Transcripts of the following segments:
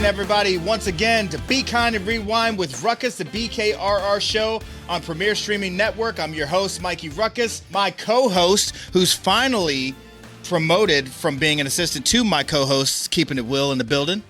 everybody, once again to Be Kind and Rewind with Rukus, the BKRR Show on Premier Streaming Network. I'm your host, Mikey Rukus. My co-host, who's finally promoted from being an assistant to my co-host, Keeping It Will in the building.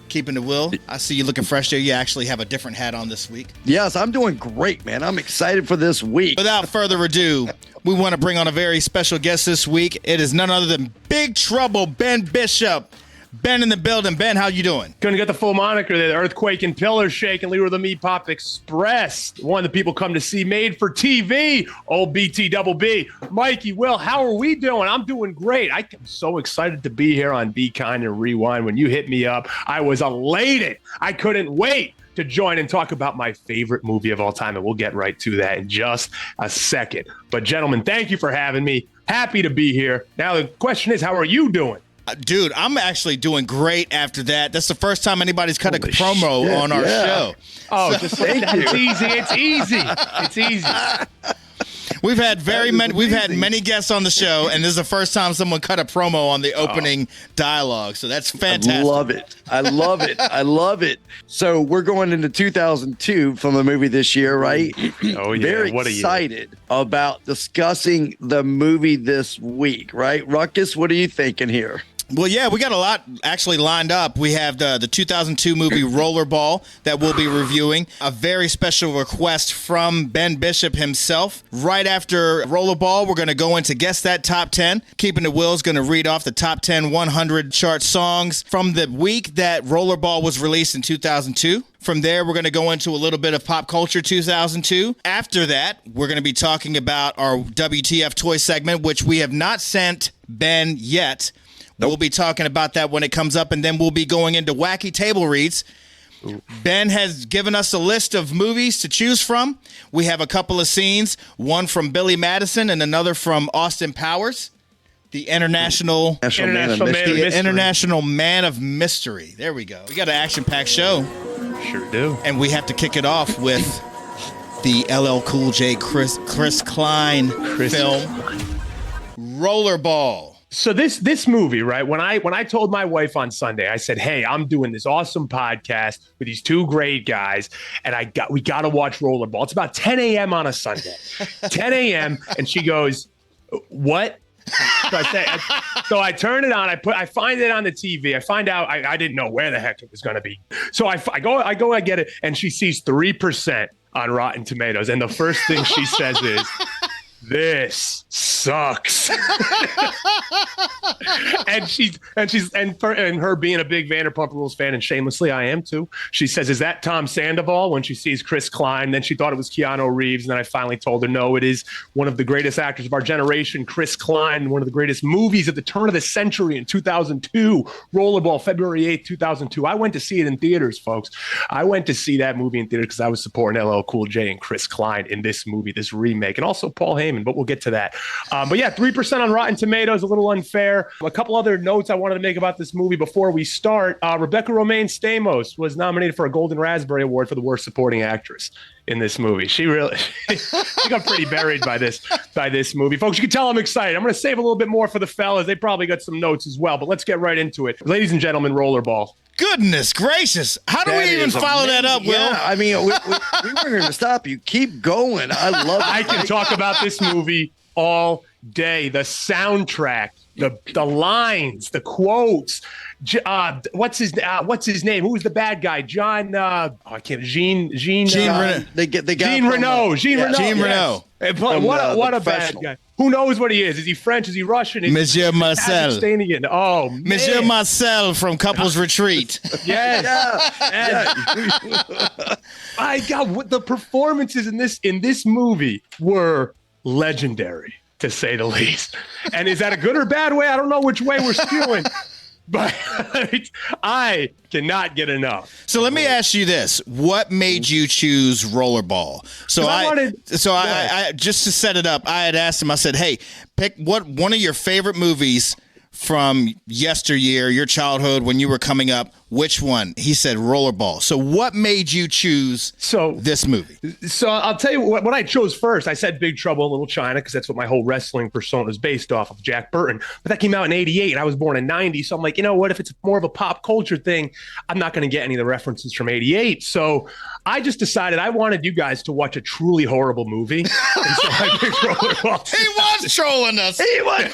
Keeping It Will. I see you looking fresh there. You actually have a different hat on this week. Yes, I'm doing great, man. I'm excited for this week. Without further ado, we want to bring on a very special guest this week. It is none other than Big Trouble, Ben Bishop. Ben in the building. Ben, how you doing? Couldn't get the full moniker there. The Earthquake and Pillars shaking, leader of the Meat Pop Express. One of the people come to see, made for TV. Old BT Double B. Mikey, Will, how are we doing? I'm doing great. I'm so excited to be here on Be Kind and Rewind. When you hit me up, I was elated. I couldn't wait to join and talk about my favorite movie of all time, and we'll get right to that in just a second. But gentlemen, thank you for having me. Happy to be here. Now the question is, how are you doing? Dude, I'm actually doing great after that. That's the first time anybody's cut a promo on our show. Oh, so, just thank you. It's easy. It's easy. It's easy. We've had many guests on the show, and this is the first time someone cut a promo on the opening dialogue. So that's fantastic. I love it. I love it. I love it. So we're going into 2002 from the movie this year, right? Oh, yeah. Very excited about discussing the movie this week, right? Ruckus, what are you thinking here? Well, yeah, we got a lot actually lined up. We have the 2002 movie Rollerball that we'll be reviewing. A very special request from Ben Bishop himself. Right after Rollerball, we're going to go into Guess That Top 10. Keeping It Will is going to read off the top 10 100 chart songs from the week that Rollerball was released in 2002. From there, we're going to go into a little bit of Pop Culture 2002. After that, we're going to be talking about our WTF Toy segment, which we have not sent Ben yet. Nope. We'll be talking about that when it comes up, and then we'll be going into Wacky Table Reads. Ooh. Ben has given us a list of movies to choose from. We have a couple of scenes, one from Billy Madison and another from Austin Powers, the International Man of Mystery. There we go. We got an action-packed show. Sure do. And we have to kick it off with the LL Cool J Chris Klein film, Rollerball. So this movie, right? When I told my wife on Sunday, I said, "Hey, I'm doing this awesome podcast with these two great guys, and we got to watch Rollerball." It's about 10 a.m. on a Sunday, 10 a.m. And she goes, "What?" So I turn it on. I find it on the TV. I find out I didn't know where the heck it was going to be. So I get it, and she sees 3% on Rotten Tomatoes, and the first thing she says is, "This sucks." and her being a big Vanderpump Rules fan, and shamelessly I am too, she says, "Is that Tom Sandoval?" when she sees Chris Klein. Then she thought it was Keanu Reeves, and then I finally told her, no, it is one of the greatest actors of our generation, Chris Klein, one of the greatest movies at the turn of the century in 2002, Rollerball, February 8th, 2002. I went to see it in theaters, folks. I went to see that movie in theaters because I was supporting LL Cool J and Chris Klein in this movie, this remake, and also Paul Heyman, but we'll get to that. But yeah, 3% on Rotten Tomatoes, a little unfair. A couple other notes I wanted to make about this movie before we start. Rebecca Romaine Stamos was nominated for a Golden Raspberry Award for the Worst Supporting Actress in this movie. She really she got pretty buried by this movie. Folks, you can tell I'm excited. I'm going to save a little bit more for the fellas. They probably got some notes as well, but let's get right into it. Ladies and gentlemen, Rollerball. Goodness gracious. How do we even follow that up, Will? Yeah, I mean, we weren't going to stop you. Keep going. I love it. I can talk about this movie all day. The soundtrack, the lines, the quotes. What's his name? Who was the bad guy? Jean Reno. Jean Reno. What a bad guy. Who knows what he is? Is he French? Is he Russian? Monsieur Marcel. Oh, man. Monsieur Marcel from Couples Retreat. Yes. My God, what the performances in this movie were legendary, to say the least. And is that a good or bad way? I don't know which way we're skewing. But I cannot get enough. So let me ask you this: what made you choose Rollerball? So I just to set it up, I had asked him. I said, "Hey, pick one of your favorite movies from yesteryear, your childhood when you were coming up, which one? He said Rollerball. So what made you choose this movie? So I'll tell you what I chose first. I said Big Trouble in Little China because that's what my whole wrestling persona is based off of, Jack Burton. But that came out in 88 and I was born in 90. So I'm like, you know what? If it's more of a pop culture thing, I'm not going to get any of the references from 88. So I just decided I wanted you guys to watch a truly horrible movie. And so I picked Rollerball. He was trolling us. He was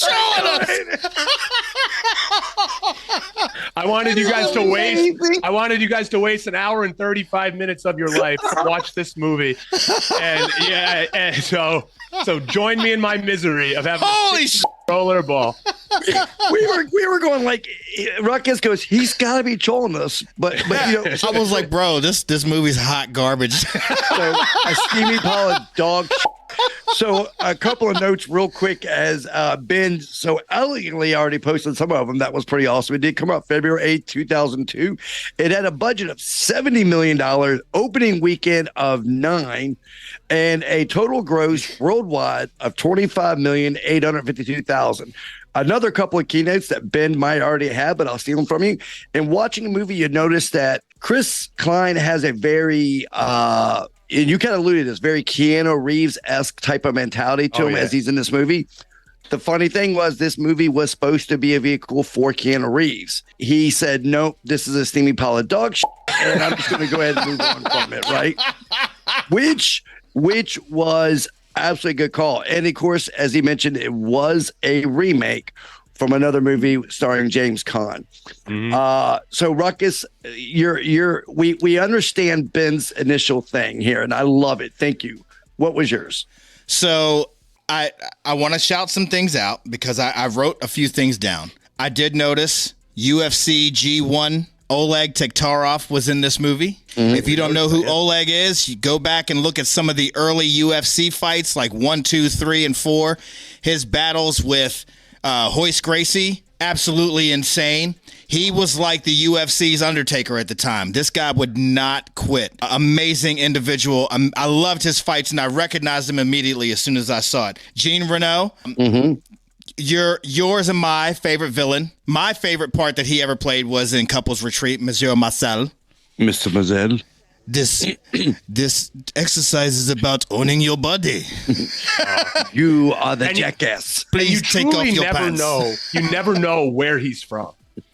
trolling us. I wanted you guys to waste an hour and 35 minutes of your life to watch this movie. And so join me in my misery of having Rollerball. we were going like, Rukus goes, he's got to be trolling us, but you know, I was like, bro, this movie's hot garbage. So a steamy pile of dog. So a couple of notes real quick as Ben so elegantly already posted some of them. That was pretty awesome. It did come out February 8th, 2002. It had a budget of $70 million, opening weekend of $9 million, and a total gross worldwide of $25,852,000. Another couple of keynotes that Ben might already have, but I'll steal them from you. In watching the movie, you notice that Chris Klein has a very and you kind of alluded to this, very Keanu Reeves-esque type of mentality to him as he's in this movie. The funny thing was this movie was supposed to be a vehicle for Keanu Reeves. He said, nope, this is a steamy pile of dog shit, and I'm just going to go ahead and move on from it, right? Which was absolutely a good call. And, of course, as he mentioned, it was a remake from another movie starring James Caan. Mm-hmm. So Rukus, we understand Ben's initial thing here, and I love it. Thank you. What was yours? So I want to shout some things out because I wrote a few things down. I did notice UFC G1 Oleg Tektarov was in this movie. Mm-hmm. If you don't know who Oleg is, you go back and look at some of the early UFC fights like 1, 2, 3, and 4. His battles with Hoist Gracie, absolutely insane. He was like the UFC's Undertaker at the time. This guy would not quit. Amazing individual. I loved his fights, and I recognized him immediately as soon as I saw it. Jean Renault, yours and my favorite villain. My favorite part that he ever played was in Couples Retreat, Monsieur Marcel. Mr. Marcel. This exercise is about owning your body. You are the jackass. Please take off your pants. You never know where he's from.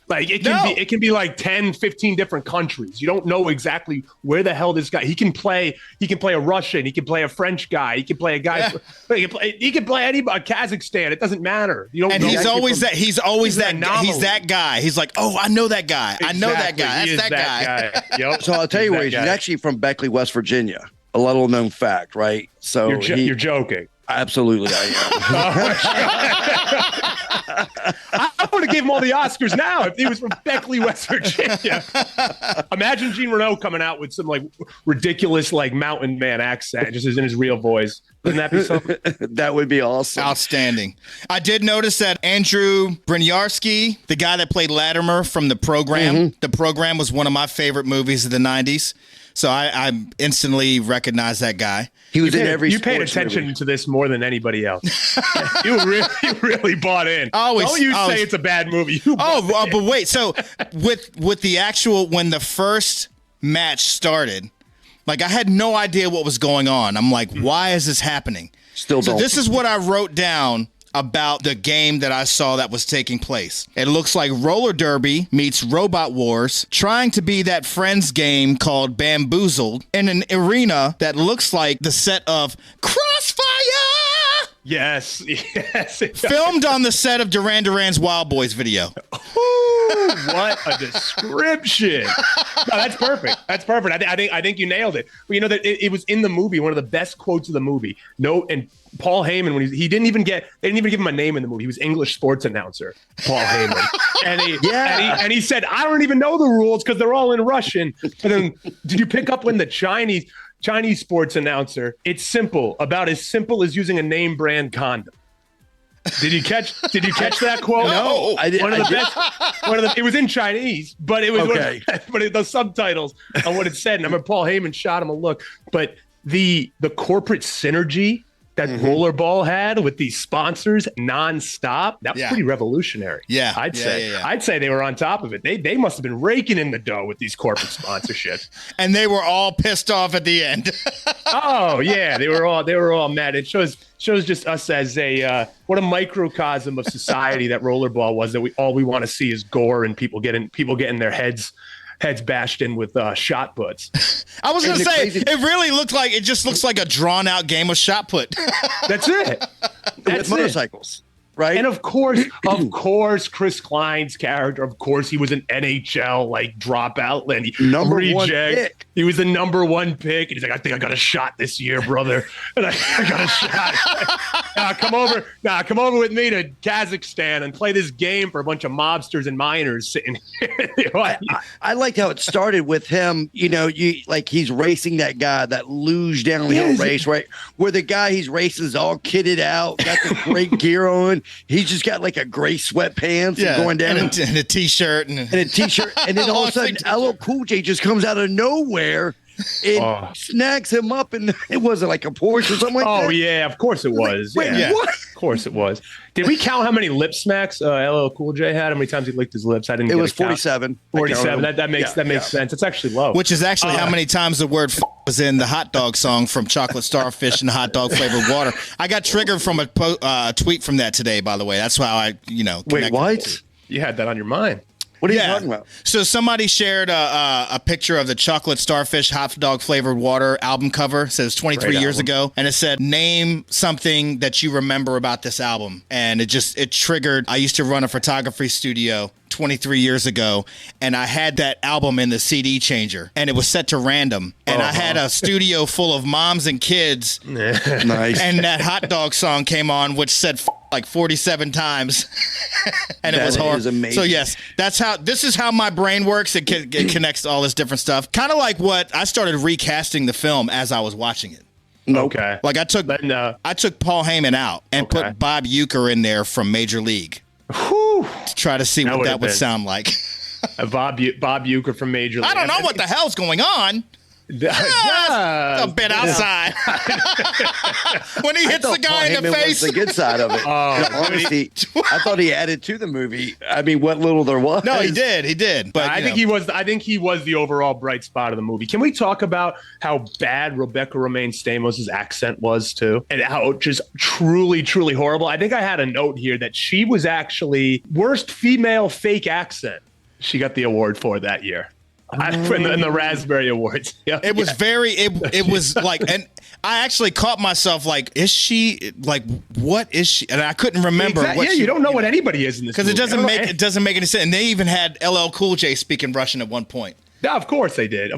Like it can be like 10, 15 different countries. You don't know exactly where the hell this guy. He can play a Russian. He can play a French guy. He can play a guy. He can play anybody. Kazakhstan. It doesn't matter. You don't. And he's always that. He's that guy. He's like, oh, I know that guy. Exactly. I know that guy. That's that guy. Yep. So I'll tell you what. He's actually from Beckley, West Virginia. A little known fact, right? So you're joking. Absolutely, I am. I would have gave him all the Oscars now if he was from Beckley, West Virginia. Imagine Jean Renault coming out with some like ridiculous like mountain man accent, just as in his real voice. Wouldn't that be something? That would be awesome. Outstanding. I did notice that Andrew Brynjarski, the guy that played Latimer from The Program, The Program was one of my favorite movies of the 90s. So I instantly recognized that guy. He was in every. You paid attention to this more than anybody else. you really bought in. Don't say it's a bad movie. But wait. So with the actual when the first match started, like I had no idea what was going on. I'm like, why is this happening? So this is what I wrote down about the game that I saw that was taking place. It looks like roller derby meets Robot Wars, trying to be that Friends game called Bamboozled in an arena that looks like the set of Crossfire. Yes. Filmed on the set of Duran Duran's Wild Boys video. Ooh, what a description. No, that's perfect. I think you nailed it. Well, you know that it was in the movie, one of the best quotes of the movie. And Paul Heyman, when they didn't even give him a name in the movie. He was English sports announcer, Paul Heyman. And he said, I don't even know the rules because they're all in Russian. And then did you pick up when the Chinese sports announcer, it's simple, about as simple as using a name brand condom. Did you catch that quote? No. It was in Chinese, but it was the subtitles on what it said. And I remember Paul Heyman shot him a look. But the corporate synergy that Rollerball had with these sponsors nonstop, that was pretty revolutionary. Yeah. I'd say. I'd say they were on top of it. They must have been raking in the dough with these corporate sponsorships. And they were all pissed off at the end. Oh yeah, they were all mad. It shows just us as a what a microcosm of society that Rollerball was, that we want to see is gore and people getting their heads bashed in with shot puts. I was going to say, it really looks like a drawn out game of shot put. That's it. With motorcycles. Right. And of course, Chris Klein's character, of course, he was an NHL dropout and number one pick. He was the number one pick. And he's like, I think I got a shot this year, brother. And I got a shot. Come over with me to Kazakhstan and play this game for a bunch of mobsters and miners sitting here. I liked how it started with him, he's racing that guy, that luge downhill race, right? Where the guy he's racing is all kitted out, got the great gear on. He's just got like a gray sweatpants and going down and a t-shirt and a t-shirt, and then all of a sudden LL Cool J just comes out of nowhere and snags him up, and it wasn't like a Porsche or something like that. Oh yeah, of course it was. Wait, what? Of course it was. Did we count how many lip smacks LL Cool J had? How many times he licked his lips? I didn't. It was 47. 47. That makes sense. It's actually low. Which is actually how many times the word was in the hot dog song from Chocolate Starfish and Hot Dog Flavored Water. I got triggered from a tweet from that today, by the way. That's how I Wait, what? You had that on your mind. What are you talking about? So somebody shared a picture of the Chocolate Starfish Hot Dog Flavored Water album cover. It says 23 years ago. And it said, name something that you remember about this album. And it triggered. I used to run a photography studio 23 years ago, and I had that album in the CD changer, and it was set to random. And I had a studio full of moms and kids. Nice. And that hot dog song came on, which said like 47 times. And it was hard. Amazing. So yes, this is how my brain works. It connects all this different stuff. Kind of like what I started recasting the film as I was watching it. Okay. Like I took Paul Heyman out and put Bob Uecker in there from Major League. Whew. To try to see what that would sound like. Bob Uecker from Major League. I don't know what the hell's going on. A bit outside. When he hits the guy in the face. The good side of it. Honestly, I thought he added to the movie. I mean, what little there was. No, he did. But I think he was the overall bright spot of the movie. Can we talk about how bad Rebecca Romaine Stamos' accent was too, and how just truly, truly horrible? I think I had a note here that she was actually worst female fake accent. She got the award for that year. In the Raspberry Awards. Yeah. It was it was like, and I actually caught myself like, is she like, what is she? And I couldn't remember. Exactly. What you don't know what anybody is in this movie. Because it doesn't make any sense. And they even had LL Cool J speaking Russian at one point. Yeah, of course they did.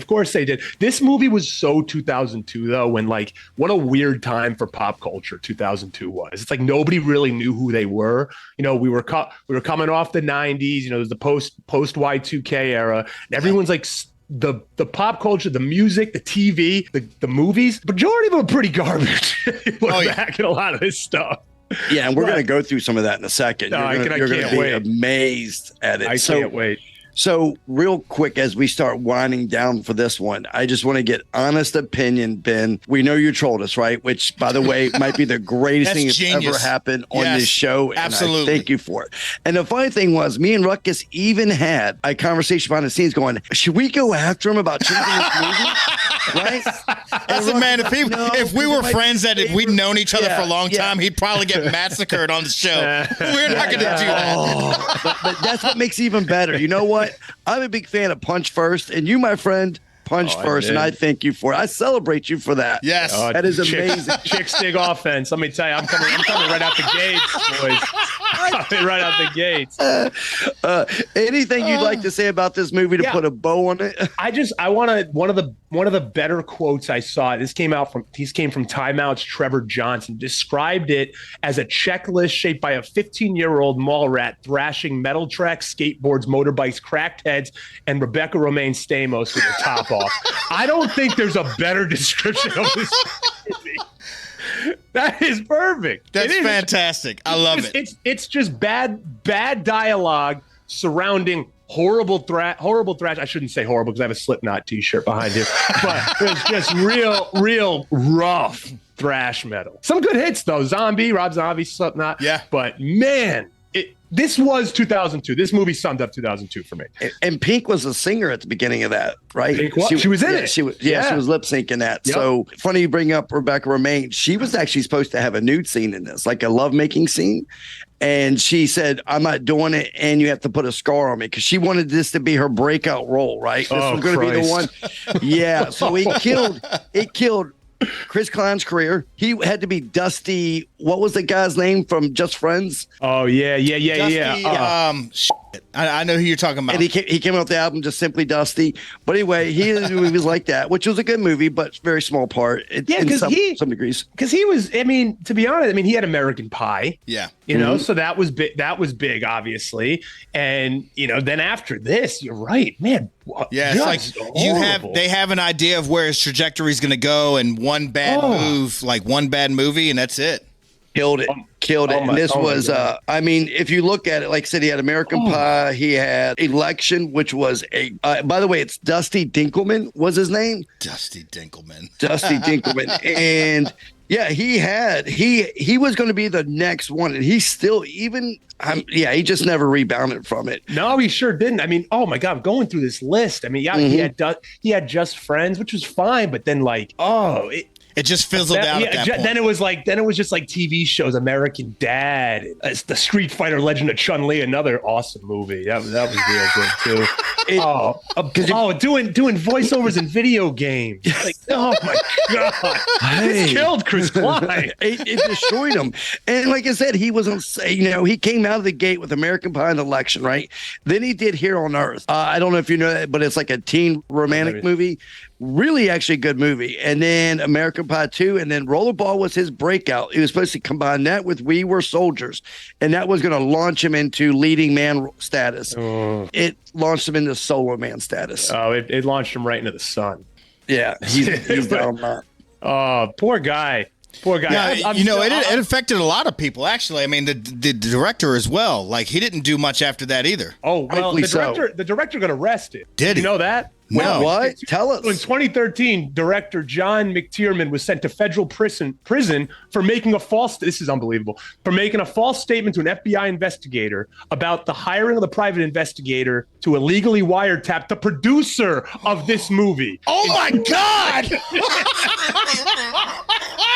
This movie was so 2002 though, when what a weird time for pop culture 2002 was. It's like nobody really knew who they were. We were coming off the 90s. There's the post Y2K era. And everyone's like the pop culture, the music, the TV, the movies. The majority of them are pretty garbage. Back in a lot of this stuff. Yeah, and we're going to go through some of that in a second. No, you're going to be amazed at it. I can't wait. So real quick, as we start winding down for this one, I just want to get honest opinion, Ben. We know you trolled us, right? Which, by the way, might be the greatest thing that's ever happened on this show. And absolutely. I thank you for it. And the funny thing was, me and Rukus even had a conversation behind the scenes going, should we go after him about changing this movie? Right? That's a man. If we were friends if we'd known each other for a long time, he'd probably get massacred on the show. We're not going to do that. But that's what makes it even better. You know what? I'm a big fan of Punch First, and you, my friend, Punch First, and I thank you for it. I celebrate you for that. Yes. That is amazing. Chick stick offense. Let me tell you, I'm coming right out the gates, boys. Coming right out the gates. Anything you'd like to say about this movie to put a bow on it? I want to one of the better quotes I saw. These came from Time Out's Trevor Johnson. Described it as a checklist shaped by a 15-year-old mall rat thrashing metal tracks, skateboards, motorbikes, cracked heads, and Rebecca Romaine Stamos with her top off. I don't think there's a better description of this movie. That is perfect. That's fantastic. I love it. It's just bad dialogue surrounding horrible thrash. I shouldn't say horrible because I have a Slipknot t-shirt behind here, but it's just real rough thrash metal. Some good hits though. Rob Zombie, Slipknot. Yeah. But man, this was 2002. This movie summed up 2002 for me. And Pink was a singer at the beginning of that, right? Pink she was in it. She was lip syncing that. Yep. So funny you bring up Rebecca Romaine. She was actually supposed to have a nude scene in this, like a lovemaking scene. And she said, I'm not doing it, and you have to put a scar on me, because she wanted this to be her breakout role, right? This was going to be the one. Yeah. So it killed Chris Klein's career. He had to be Dusty. What was the guy's name from Just Friends? Oh, yeah. Dusty, I know who you're talking about. And he came out with the album just simply Dusty. But anyway, he did movies like that, which was a good movie, but very small part. Because some degrees. Because he was, I mean, to be honest, he had American Pie. Yeah. You know, so that was big. That was big, obviously. And then after this, you're right, man. Yeah, it's like they have an idea of where his trajectory is going to go, and one bad move, like one bad movie, and that's it. Killed it. And this was, if you look at it, like I said, he had American Pie. He had Election, which was by the way, it's Dusty Dinkelman was his name. Dusty Dinkelman. And yeah, he was going to be the next one. And he still he just never rebounded from it. No, he sure didn't. Oh my God, I'm going through this list. He had Just Friends, which was fine. But then it just fizzled out at that point. Then it was just like TV shows, American Dad, the Street Fighter Legend of Chun-Li, another awesome movie. That was real good too. Doing voiceovers in video games. Like, oh my God. It killed Chris Klein. It destroyed him. And like I said, he was he came out of the gate with American Pie and Election, right? Then he did Here on Earth. I don't know if you know that, but it's like a teen romantic movie. Really actually good movie. And then American Pie 2, and then Rollerball was his breakout. He was supposed to combine that with We Were Soldiers, and that was going to launch him into leading man status. It launched him into solo man status. Oh, it launched him right into the sun. Yeah, he's down that. Oh, poor guy. Yeah, it affected a lot of people, actually. The director as well. Like, he didn't do much after that either. Oh, well, the director got arrested. Did he? You know that? No. What? Tell us. In 2013, director John McTiernan was sent to federal prison for making a false statement to an FBI investigator about the hiring of the private investigator to illegally wiretap the producer of this movie. Oh my God!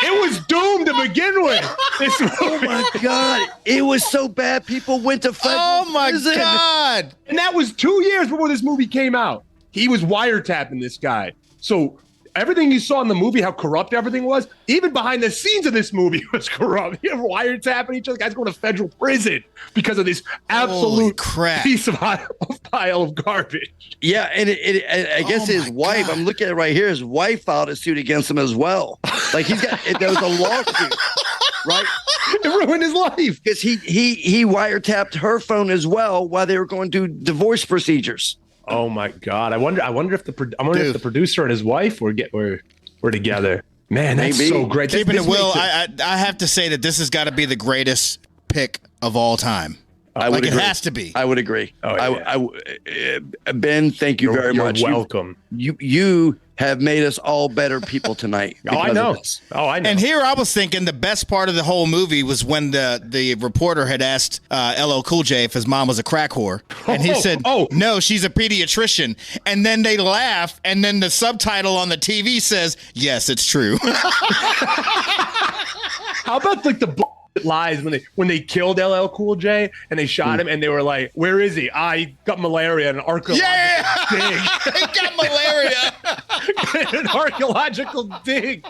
It was doomed to begin with. Oh my God. It was so bad people went to federal prison. God. And that was 2 years before this movie came out. He was wiretapping this guy. So everything you saw in the movie, how corrupt everything was, even behind the scenes of this movie was corrupt. You have wiretapping each other. Guys going to federal prison because of this absolute piece of pile of garbage. Yeah, and I guess his wife, I'm looking at it right here, his wife filed a suit against him as well. Like there was a lawsuit, right? It ruined his life. Because he wiretapped her phone as well while they were going through divorce procedures. Oh my God! I wonder if the producer and his wife were together. Man, that's so great. Keeping it Will, I have to say that this has got to be the greatest pick of all time. It has to be. I would agree. Oh, yeah. Ben, thank you very much. You're welcome. You have made us all better people tonight. I know. And here I was thinking the best part of the whole movie was when the reporter had asked LL Cool J if his mom was a crack whore. And he said, no, she's a pediatrician. And then they laugh, and then the subtitle on the TV says, yes, it's true. How about the lies when they killed LL Cool J and they shot him and they were like, where is he? I got malaria and an archaeological dig. He got malaria. An archaeological dig.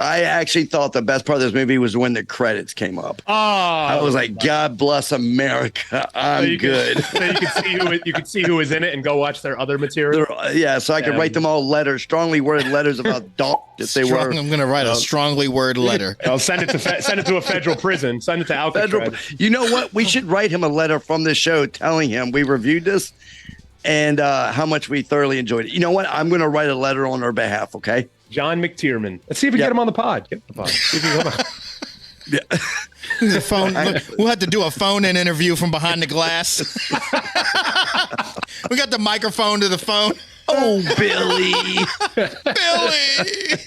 I actually thought the best part of this movie was when the credits came up. I was like, God bless America. I'm good. You could see who was in it and go watch their other material. So I could write them all letters, strongly worded letters about dog if they were. I'm going to write a strongly worded letter. I'll send it to a federal prison. Send it to Alcatraz. You know what? We should write him a letter from the show telling him we reviewed this and how much we thoroughly enjoyed it. You know what? I'm going to write a letter on our behalf, okay? John McTiernan. Let's see if we get him on the pod. Get him on the pod. See if he Yeah. The phone. We'll have to do a phone-in interview from behind the glass. We got the microphone to the phone. Oh, Billy. Billy.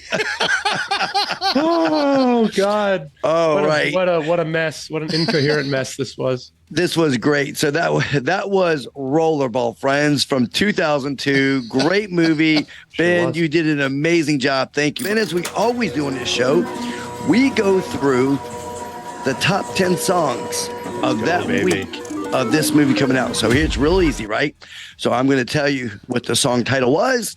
Oh God. All right. What a mess. What an incoherent mess this was. This was great. So that was Rollerball, friends, from 2002. Great movie. Ben, was. you did an amazing job. Thank you. And as we always do on this show, we go through the top 10 songs of that week of this movie coming out. So here it's real easy, right? So I'm going to tell you what the song title was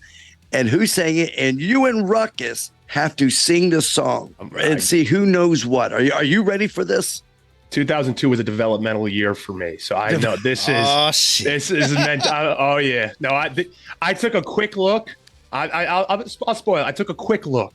and who sang it, and you and Rukus have to sing the song and see who knows what. Are you ready for this? 2002 was a developmental year for me, so I know this is this is meant. Oh yeah, no, I took a quick look. I'll spoil it. I took a quick look,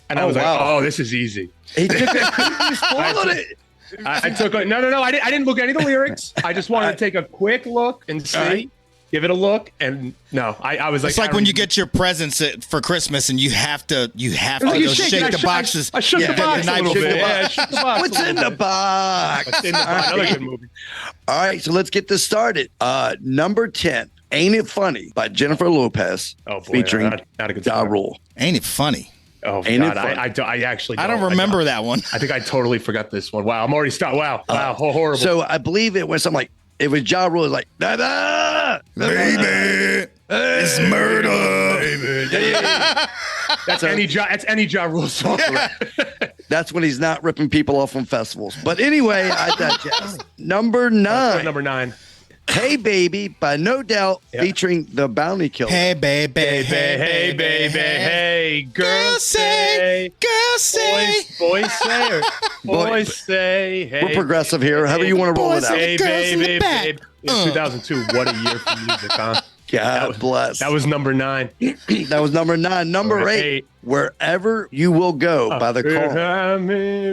and I was like, oh, this is easy. He took you spoiled it. I took a no. I didn't look at any of the lyrics. I just wanted to take a quick look and see. Give it a look, and no, I was like, it's like when you get your presents for Christmas and you have to go shake the boxes. I shook the box a little bit. Yeah, I shook the box. What's in the box? What's in the box? Another good movie. All right, so let's get this started. Number 10, "Ain't It Funny" by Jennifer Lopez, featuring not a good Ja Rule. Ain't it funny? Oh Ain't God, it I actually I don't remember that one. I think I totally forgot this one. Wow, I'm already stopped. Wow, horrible. So I believe it was something like, it was Ja Rule, like, da-da, baby, it's murder. Baby. That's any Ja Rule song. That's when he's not ripping people off on festivals. But anyway, I digest. Number 9. Number 9. "Hey Baby" by No Doubt, featuring the Bounty Killer. Hey baby, hey baby, hey girl say, boys say, or boys say. Hey, we're progressive here. How do you want to roll it out? Hey baby, babe. In 2002, what a year for music, huh? God bless. That was number 9. That was number 9. Number 8, "Wherever You Will Go" by The Call.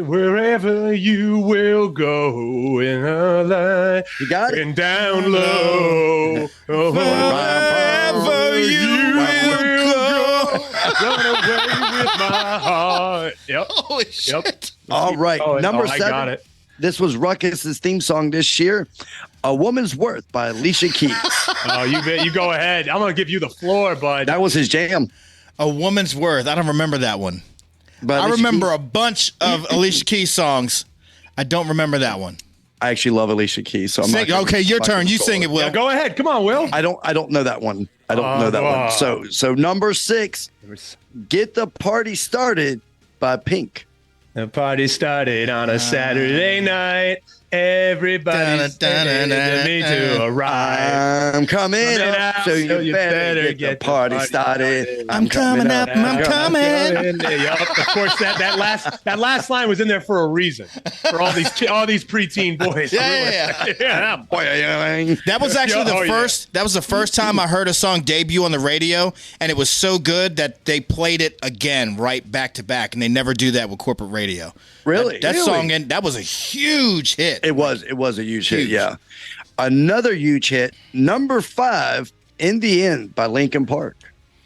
Wherever you will go in a line. You got it? And down low. wherever you will go. Run away with my heart. Yep. Holy shit. Yep. All right. Number 7. I got it. This was Ruckus's theme song this year. "A Woman's Worth" by Alicia Keys. Oh, you go ahead. I'm gonna give you the floor, bud. That was his jam. A Woman's Worth. I don't remember that one. But I remember a bunch of Alicia Keys songs. I don't remember that one. I actually love Alicia Keys, so I'm not Okay, your turn. You sing it, Will. Yeah, go ahead. Come on, Will. I don't know that one. I don't know that one. So number 6, "Get the Party Started" by Pink. The party started on a Saturday night. Everybody's to me to arrive. I'm coming up, so you better get the party started. I'm coming up, I'm coming. Yep, of course, that last line was in there for a reason. For all these preteen boys. Yeah. That was actually That was the first time I heard a song debut on the radio, and it was so good that they played it again right back to back, and they never do that with corporate radio. Really? That song, that was a huge hit. It was a huge hit, yeah. Another huge hit, number 5, "In the End" by Linkin Park.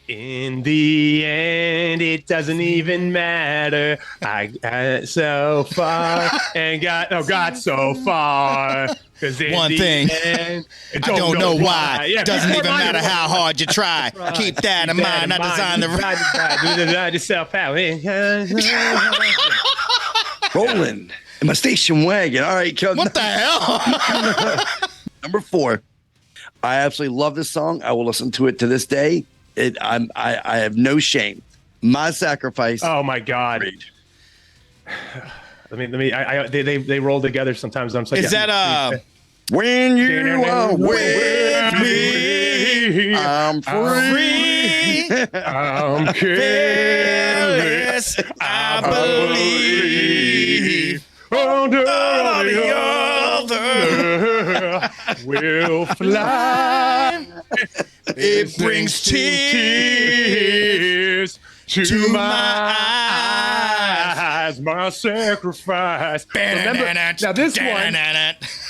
In the end, it doesn't even matter. I got so far and got so far. One thing, I don't know why. Yeah, doesn't even matter how hard you try. Keep that in mind. I designed the yourself out. Rolling in my station wagon. All right, what the hell? Number 4. I absolutely love this song. I will listen to it to this day. I have no shame. "My Sacrifice." Oh my God. They roll together sometimes. I'm like, is that when you are with me, I'm free. I'm careless. I believe under the other will fly. It brings tears to my eyes. My sacrifice. Remember, now this one.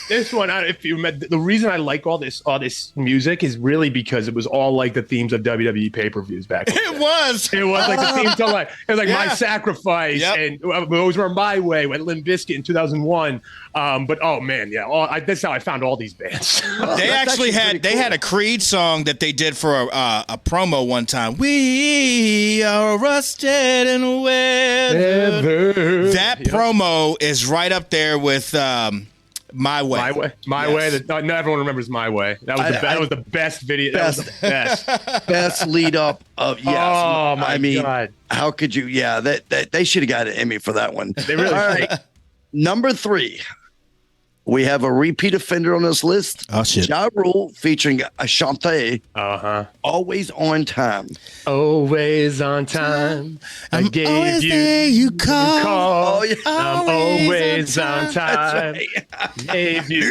This one, if you met, the reason I like all this music is really because it was all like the themes of WWE pay-per-views back then. It was like the theme to like it was like Yeah. My Sacrifice and those were My Way with Limp Bizkit in 2001. But oh man, yeah, that's how I found all these bands. They actually had a Creed song that they did for a promo one time. We are rusted and weathered. That promo is right up there with My Way. My Way. No, everyone remembers My Way. That was the best video. That was the best. Best lead up of Oh my God. How could you? Yeah, that they should have got an Emmy for that one. They really All right. Number 3. We have a repeat offender on this list. Oh, shit. Ja Rule featuring Ashanti. Always on time. Always on time. I I'm gave always you there, you call. Oh, yeah. I'm always on time. That's right. Gave you the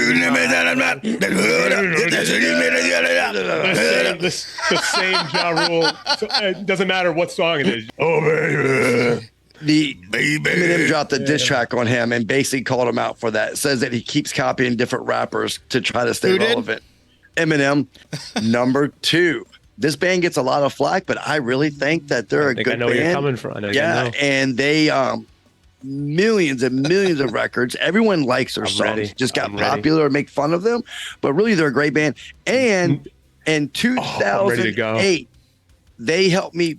same Ja Rule. So, it doesn't matter what song it is. Oh baby. Eminem dropped a diss track on him and basically called him out for that. It says that he keeps copying different rappers to try to stay Who did? relevant. Eminem, number 2. This band gets a lot of flack, but I really think that they're a good I know band. where you're coming from. I know. And they millions and millions of records. Everyone likes their songs. Ready. Just got I'm ready. popular or make fun of them, but really they're a great band. And in I'm ready to go. 2008, they helped me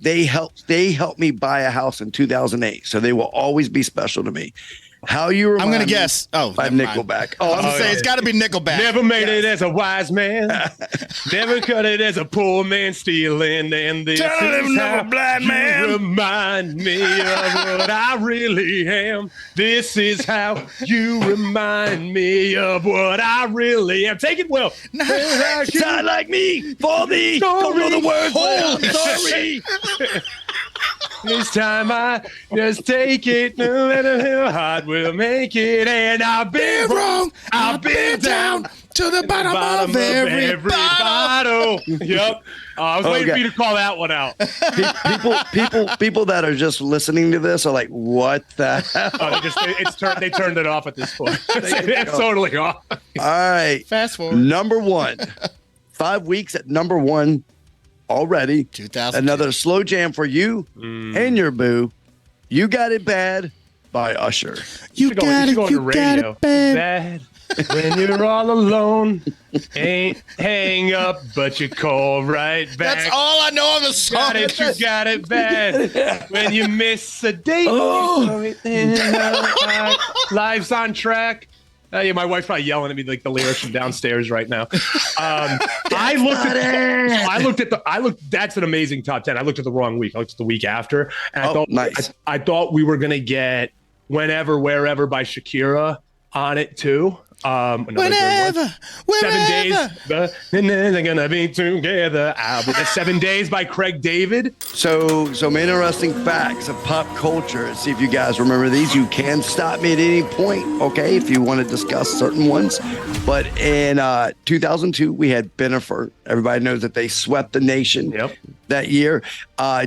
buy a house in 2008. So they will always be special to me. How you remind I'm gonna me guess. Oh, by never mind. Nickelback. I was gonna say it's got to be Nickelback. Never made it as a wise man. Never cut it as a poor man stealing. And this Tell him is no how blind you man. remind me of what I really am. This is how you remind me of what I really am. Take it, Will. Sound like me for thee. Don't know the words. but I'm sorry. This time I just take it. No matter how hard we'll make it. And I've been wrong. I've been down to the bottom of every bottle. Yep. I was waiting Okay. for you to call that one out. People that are just listening to this are like, what the hell? They turned it off at this point. It's totally off. All right. Fast forward. Number 1. 5 weeks at number 1 already. 2002. Another slow jam for you and your boo. You Got It Bad by Usher. You should go got on the it, radio. bad. When you're all alone, ain't hang up, but you call right back. That's all I know of the song. Got it, you got it bad. When you miss a date, Oh. life's on track. Yeah, my wife's probably yelling at me like the lyrics from downstairs right now. I looked. That's an amazing top 10. I looked at the wrong week. I looked at the week after, and Nice. I thought we were gonna get Whenever, Wherever by Shakira on it too. Another good one. Whenever, 7 days, and then they're gonna be together. That's 7 Days by Craig David. So some interesting facts of pop culture. See if you guys remember these. You can stop me at any point, okay, if you want to discuss certain ones. But in 2002, we had Bennifer. Everybody knows that they swept the nation that year.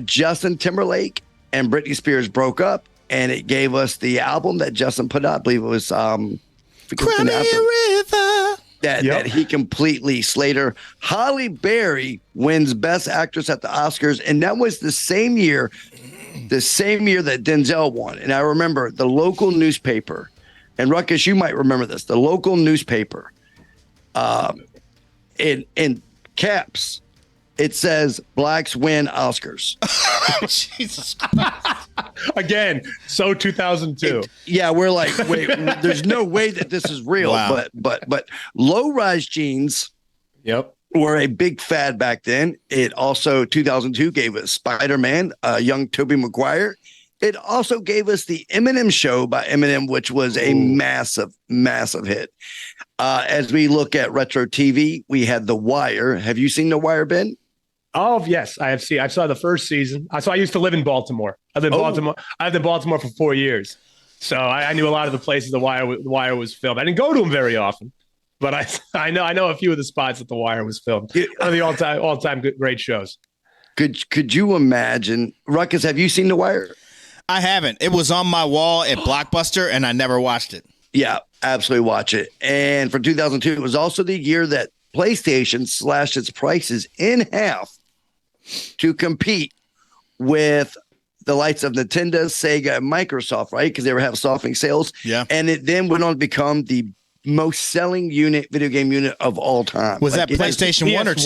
Justin Timberlake and Britney Spears broke up, and it gave us the album that Justin put out. I believe it was Cry me a river. that he completely slayed her. Halle Berry wins Best Actress at the Oscars, and that was the same year that Denzel won. And I remember the local newspaper, and Rukus, you might remember this. The local newspaper, in caps, it says "Blacks win Oscars." Jesus Christ. Again, so 2002. Yeah, we're like, wait, there's no way that this is real. Wow. But low-rise jeans were a big fad back then. It also 2002 gave us Spider-Man, young Tobey Maguire. It also gave us the Eminem Show by Eminem, which was a massive, massive hit. As we look at retro TV, we had The Wire. Have you seen The Wire, Ben? Oh yes, I have seen. I saw the first season. I used to live in Baltimore. I lived in Baltimore for 4 years, so I knew a lot of the places The Wire was filmed. I didn't go to them very often, but I know a few of the spots that The Wire was filmed. One of the all time great shows. Could you imagine, Rukus? Have you seen The Wire? I haven't. It was on my wall at Blockbuster, and I never watched it. Yeah, Absolutely watch it. And for 2002, it was also the year that PlayStation slashed its prices in half to compete with the likes of Nintendo, Sega, and Microsoft, right? Because they were having softening sales. Yeah. And it then went on to become the most selling video game unit of all time. Was that PlayStation 1 or 2?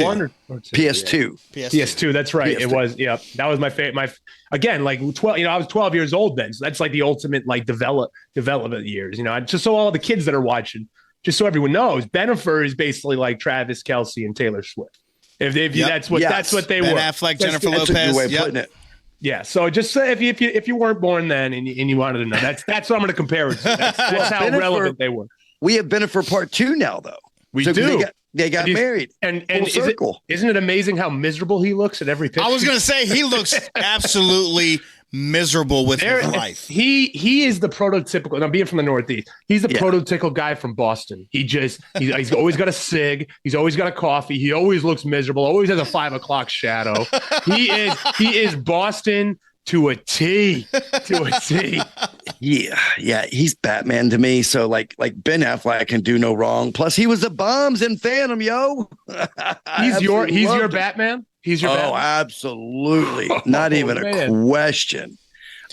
PS2. Yeah. PS2, that's right. PS2. It was. Yeah, that was my favorite. Again, like 12. I was 12 years old then, so that's like the ultimate like development years. Just so all the kids that are watching, just so everyone knows, Bennifer is basically like Travis Kelce and Taylor Swift. If that's what they Ben were. Affleck, Jennifer That's a good way Lopez. of putting it. Yeah. So just if you weren't born then and you wanted to know, that's what I'm going to compare it to. That's how relevant they were. We have Bennifer Part 2 now, though. We do. They got married. And isn't it amazing how miserable he looks at every picture? I was going to say he looks absolutely miserable with his life. He is the prototypical. And I'm being from the Northeast. He's the prototypical guy from Boston. He's always got a cig. He's always got a coffee. He always looks miserable. Always has a 5 o'clock shadow. He is Boston to a T. To a T. Yeah, he's Batman to me. So like Ben Affleck can do no wrong. Plus, he was the bombs in Phantom, yo. He's your Batman. He's your Batman. Absolutely, not even a question.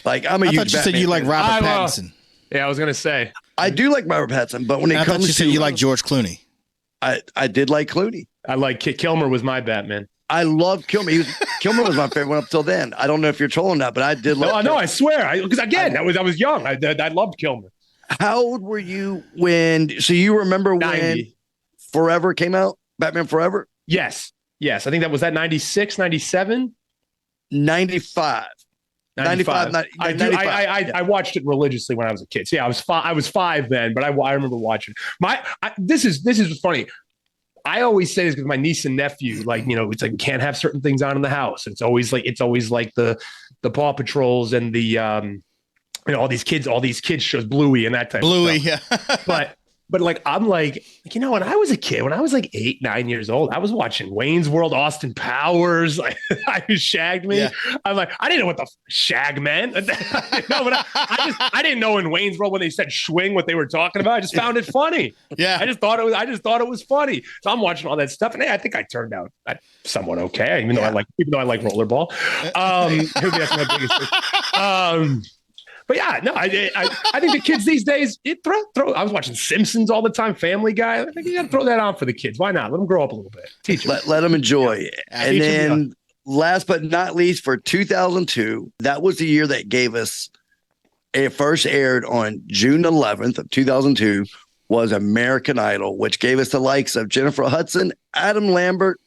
Like I'm a huge. I thought you said you like Robert Pattinson. Yeah, I was gonna say I do like Robert Pattinson, but when it comes to said you like George Clooney. I did like Clooney. I like Kilmer was my Batman. I loved Kilmer. Kilmer was my favorite one up till then. I don't know if you're trolling that, but I did love. No, I swear. Because again, I was young. I loved Kilmer. How old were you when? So you remember 90. when Forever came out? Batman Forever? Yes. I think that was 96, 97? 95. 95. I watched it religiously when I was a kid. So yeah, I was 5 then, but I remember watching. This is funny. I always say this because my niece and nephew, it's like we can't have certain things on in the house. It's always like the Paw Patrols and the all these kids shows, Bluey and that type Bluey, of stuff. yeah. But I'm like, when I was a kid, when I was like 8, 9 years old, I was watching Wayne's World, Austin Powers. Like, I shagged me. Yeah. I'm like, I didn't know what the shag meant. No, but I didn't know in Wayne's World when they said swing what they were talking about. I just found it funny. Yeah, I just thought it was funny. So I'm watching all that stuff, and I think I turned out somewhat okay, even though I like rollerball. That's my biggest thing. But yeah, no, I think the kids these days, throw. I was watching Simpsons all the time, Family Guy. I think you got to throw that on for the kids. Why not? Let them grow up a little bit. Teach them. Let them enjoy it. And then last but not least, for 2002, that was the year that gave us, it first aired on June 11th of 2002, was American Idol, which gave us the likes of Jennifer Hudson, Adam Lambert,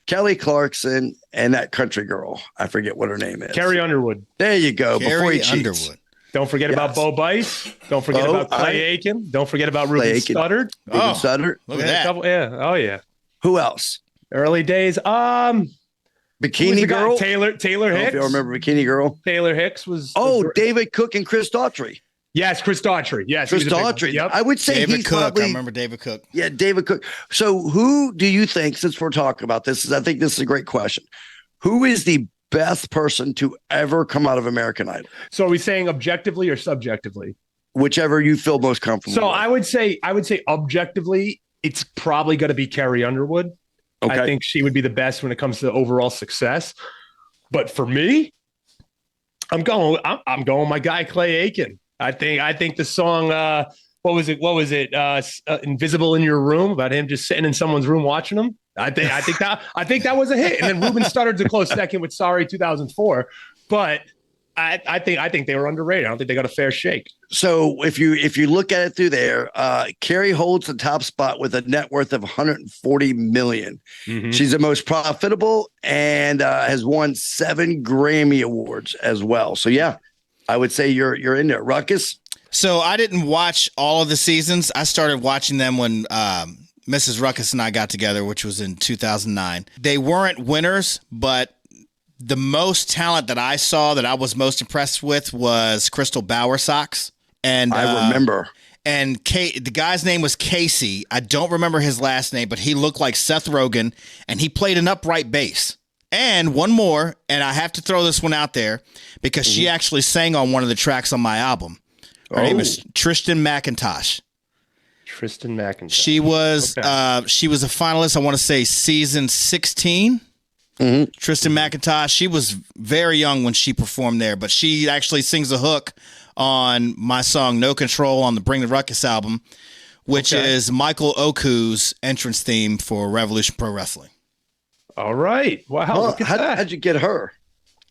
Kelly Clarkson, and that country girl. I forget what her name is. Carrie Underwood. There you go. Carrie Underwood. Don't forget about Bo Bice. Don't forget about Clay Aiken. Don't forget about Ruben Studdard. Ruben Studdard. Look at that. Oh, yeah. Who else? Early days. Bikini Girl. Taylor Hicks. If you remember Bikini Girl. Taylor Hicks was. David Cook and Chris Daughtry. Yes, Chris Daughtry. Yes, Chris Daughtry. Yep. I would say David he's Cook. probably. I remember David Cook. Yeah, David Cook. So who do you think, since we're talking about this, I think this is a great question. Who is the best person to ever come out of American Idol? So are we saying objectively or subjectively? Whichever you feel most comfortable with. I would say objectively, it's probably going to be Carrie Underwood. Okay. I think she would be the best when it comes to overall success. But for me, I'm going my guy Clay Aiken. I think the song what was it? Invisible in Your Room, about him just sitting in someone's room watching them. I think that was a hit. And then Ruben Studdard's a close second with Sorry 2004. But I think they were underrated. I don't think they got a fair shake. So if you look at it through there, Carrie holds the top spot with a net worth of $140 million. Mm-hmm. She's the most profitable and has won 7 Grammy Awards as well. So yeah, I would say you're in there. Ruckus? So I didn't watch all of the seasons. I started watching them when Mrs. Ruckus and I got together, which was in 2009. They weren't winners, but the most talent that I saw that I was most impressed with was Crystal Bowersox. And I remember. And the guy's name was Casey. I don't remember his last name, but he looked like Seth Rogen, and he played an upright bass. And one more, and I have to throw this one out there because she actually sang on one of the tracks on my album. Her name is Tristan McIntosh. Tristan McIntosh. She was she was a finalist, I want to say season 16. Mm-hmm. Tristan McIntosh, she was very young when she performed there, but she actually sings a hook on my song No Control on the Bring the Ruckus album, which is Michael Oku's entrance theme for Revolution Pro Wrestling. All right. Wow. Well, how'd you get her?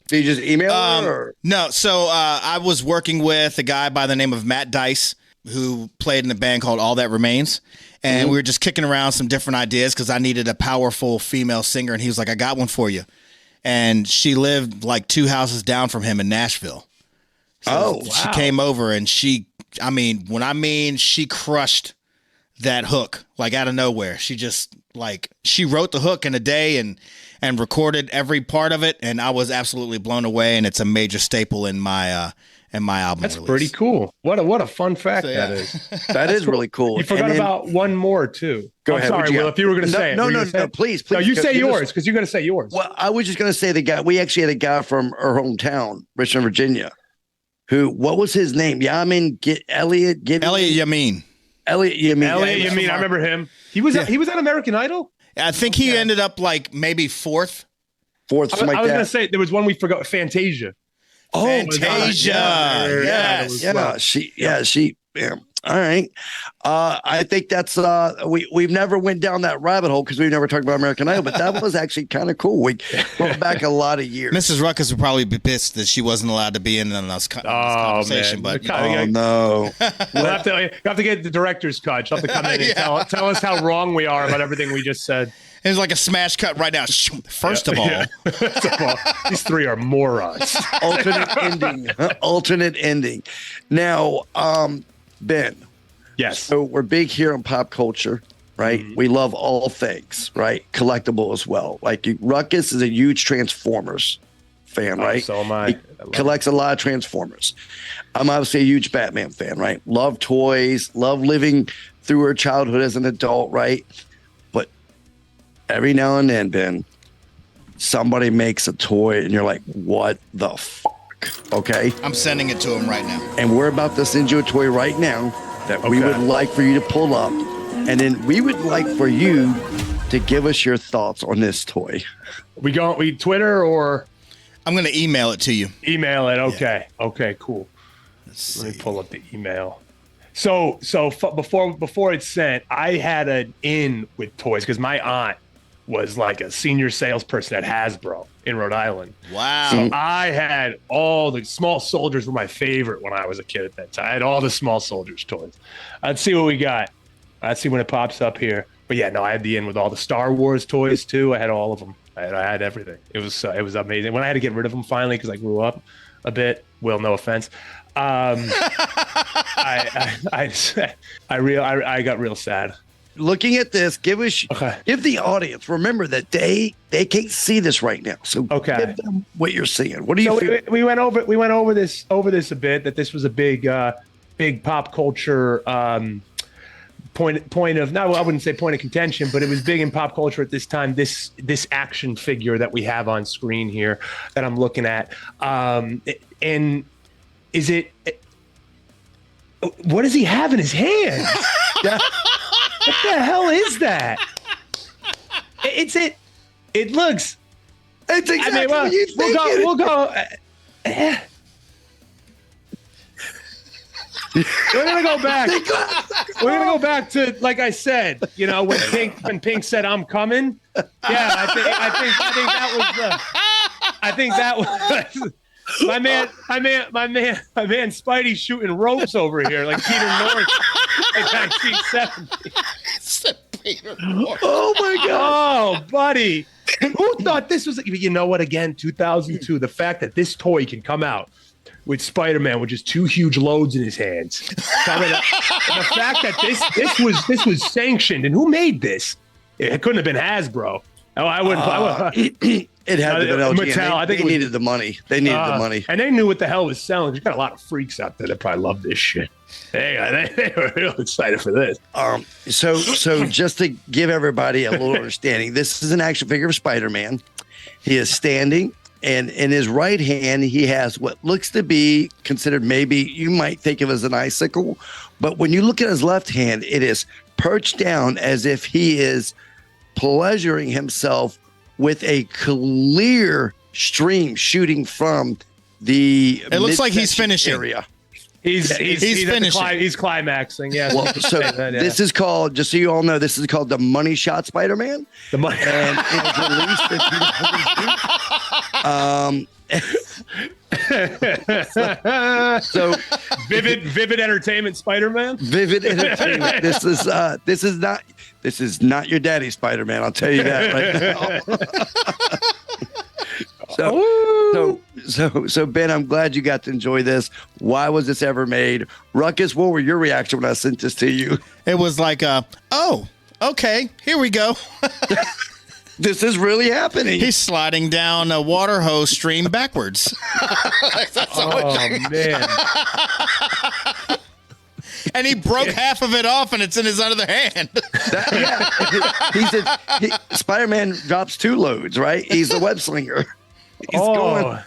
Did you just email her? Or? No. So I was working with a guy by the name of Matt Dice, who played in a band called All That Remains. And we were just kicking around some different ideas because I needed a powerful female singer. And he was like, I got one for you. And she lived like 2 houses down from him in Nashville. So she came over and she crushed that hook like out of nowhere. She just she wrote the hook in a day and recorded every part of it. And I was absolutely blown away. And it's a major staple in my album. That's release. pretty cool. What a fun fact that is. That is really cool. You forgot about one more too. Go ahead. Sorry, Will, if you were going to say it. No, please. No, you say yours because you're going to say yours. Well, I was just going to say we actually had a guy from our hometown, Richmond, Virginia, what was his name? Elliot Yamin. Elliot Yamin. I remember him. He was on American Idol. I think he ended up maybe fourth. I was going to say there was one we forgot. Fantasia. Oh, Fantasia. She. All right. I think that's we've never went down that rabbit hole because we've never talked about American Idol, but that was actually kind of cool. We went back a lot of years. Mrs. Rukus would probably be pissed that she wasn't allowed to be in this conversation. Man. But no, we'll have to get the director's cut. She'll have to come in and tell us how wrong we are about everything we just said. It's like a smash cut right now. First of all, these three are morons. Alternate ending. Now, Ben. Yes. So we're big here on pop culture, right? Mm-hmm. We love all things, right? Collectible as well. Rukus is a huge Transformers fan, right? So am I. He collects a lot of Transformers. I'm obviously a huge Batman fan, right? Love toys, love living through her childhood as an adult, right? But every now and then, Ben, somebody makes a toy and you're like, what the fuck? Okay. I'm sending it to him right now. And we're about to send you a toy right now that we would like for you to pull up. And then we would like for you to give us your thoughts on this toy. We Twitter or? I'm going to email it to you. Email it. Okay. Yeah. Okay, cool. Let me pull up the email. So before it's sent, I had an in with toys because my aunt was like a senior salesperson at Hasbro in Rhode Island. Wow. So I had all the small soldiers were my favorite when I was a kid at that time. I had all the small soldiers toys. Let's see what we got. Let's see when it pops up here. But yeah, no, I had the in with all the Star Wars toys too. I had all of them. I had everything. It was amazing. When I had to get rid of them finally because I grew up a bit. Will, no offense. I got real sad. Looking at this, give the audience. Remember that they can't see this right now, so give them what you're seeing. What do you feel? We went over this a bit. That this was a big pop culture point of no, I wouldn't say point of contention, but it was big in pop culture at this time. This action figure that we have on screen here that I'm looking at, and is it? What does he have in his hand? What the hell is that? It looks. It's exactly what you think. We'll go. We're gonna go back. We're gonna go back to, like I said, when Pink said I'm coming. Yeah, I think that was my man Spidey shooting ropes over here like Peter North in 1970. Oh my God. Oh, buddy. Who thought this was, you know what, again, 2002, the fact that this toy can come out with Spider-Man with just 2 huge loads in his hands. And the fact that this was sanctioned, and who made this? It couldn't have been Hasbro. Oh, I wouldn't. It had to be LG. Mattel. They needed the money. They needed the money. And they knew what the hell was selling. There's got a lot of freaks out there that probably love this shit. They were real excited for this. So just to give everybody a little understanding, this is an action figure of Spider-Man. He is standing And in his right hand, he has what looks to be considered, maybe you might think of as an icicle. But when you look at his left hand, it is perched down as if he is pleasuring himself with a clear stream shooting from the It looks like he's midsection finishing. area. He's finishing. He's climaxing. Yeah. Well, so this is called, just so you all know, this is called the Money Shot Spider-Man. The money. And it was released in 2022. So Vivid Entertainment Spider-Man. Vivid Entertainment. This is not your daddy Spider-Man. I'll tell you that right now. So Ben, I'm glad you got to enjoy this. Why was this ever made? Ruckus, what were your reaction when I sent this to you? It was like, oh, okay, here we go. This is really happening. He's sliding down a water hose stream backwards. Man. And he broke half of it off, and it's in his other hand. Spider-Man drops 2 loads, right? He's a web slinger. He's going.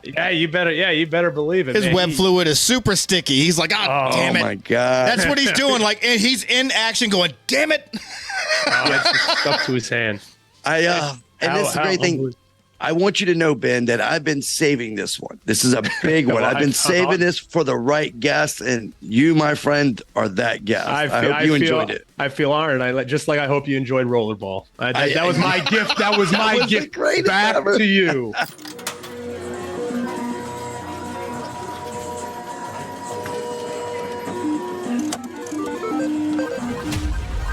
Yeah, you better believe it. His man. web fluid is super sticky. He's like, damn it. Oh, my God. That's what he's doing. Like, and he's in action going, damn it. It's just stuck to his hand. And this is a great thing. I want you to know, Ben, that I've been saving this one. This is a big one. I've been saving this for the right guest, and you, my friend, are that guest. I hope you enjoyed it. I feel honored. Just like I hope you enjoyed Rollerball. That was my gift. That was my gift back to you.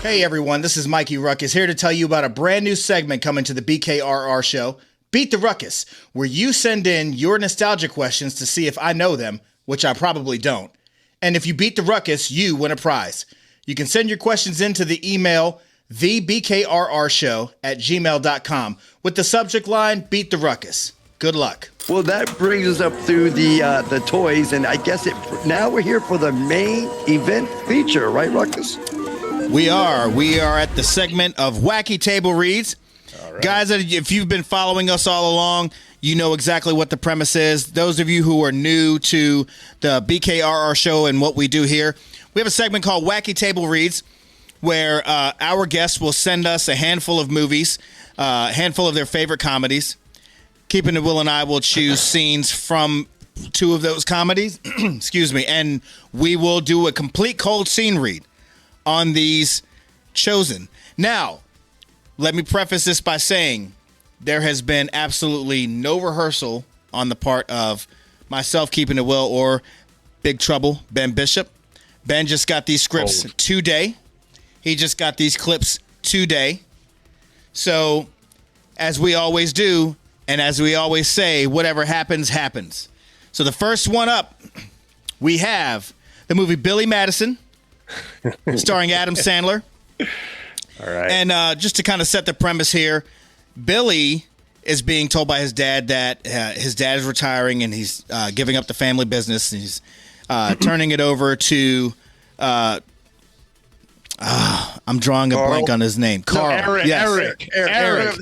Hey, everyone. This is Mikey Rukus here to tell you about a brand new segment coming to the BKRR Show, Beat the Ruckus, where you send in your nostalgia questions to see if I know them, which I probably don't. And if you beat the Ruckus, you win a prize. You can send your questions in to the email thebkrrshow@gmail.com with the subject line, Beat the Ruckus. Good luck. Well, that brings us up through the toys, and I guess now we're here for the main event feature, right, Ruckus? We are at the segment of Wacky Table Reads. Right. Guys, if you've been following us all along, you know exactly what the premise is. Those of you who are new to the BKRR show and what we do here, we have a segment called Wacky Table Reads, where our guests will send us a handful of movies, a handful of their favorite comedies. Keeping It Will and I will choose scenes from 2 of those comedies, excuse me, and we will do a complete cold scene read on these chosen. Now, let me preface this by saying there has been absolutely no rehearsal on the part of myself, Keeping It Will, or Big Trouble, Ben Bishop. Ben just got these scripts today. He just got these clips today. So, as we always do, and as we always say, whatever happens, happens. So the first one up, we have the movie Billy Madison, starring Adam Sandler. All right. And just to kind of set the premise here, Billy is being told by his dad that his dad is retiring and he's giving up the family business. And he's turning it over to, I'm drawing a blank on his name. Carl. No, Eric. Yes.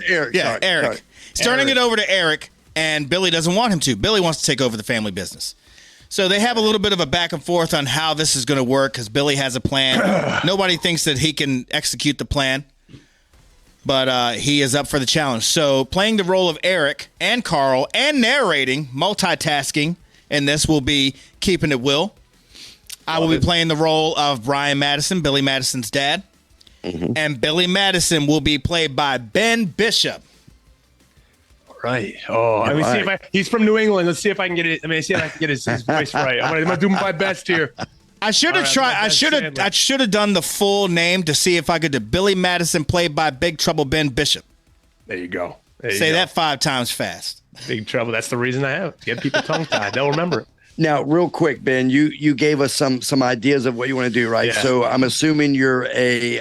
Eric. Yeah, Eric. He's turning it over to Eric, and Billy doesn't want him to. Billy wants to take over the family business. So they have a little bit of a back and forth on how this is going to work because Billy has a plan. Nobody thinks that he can execute the plan, but he is up for the challenge. So playing the role of Eric and Carl and narrating, multitasking, and this will be Keeping It Will. I will be playing the role of Brian Madison, Billy Madison's dad. Mm-hmm. And Billy Madison will be played by Ben Bishop. Right. Oh, I mean, see if he's from New England. Let's see if I can get it. I mean, see if I can get his voice right. I'm gonna do my best here. I should have tried. I should have done the full name to see if I could do Billy Madison, played by Big Trouble Ben Bishop. There you go. Say that 5 times fast. Big Trouble. That's the reason I have it. Get people tongue tied. They'll remember it. Now, real quick, Ben, you gave us some ideas of what you want to do, right? Yeah. So I'm assuming you're a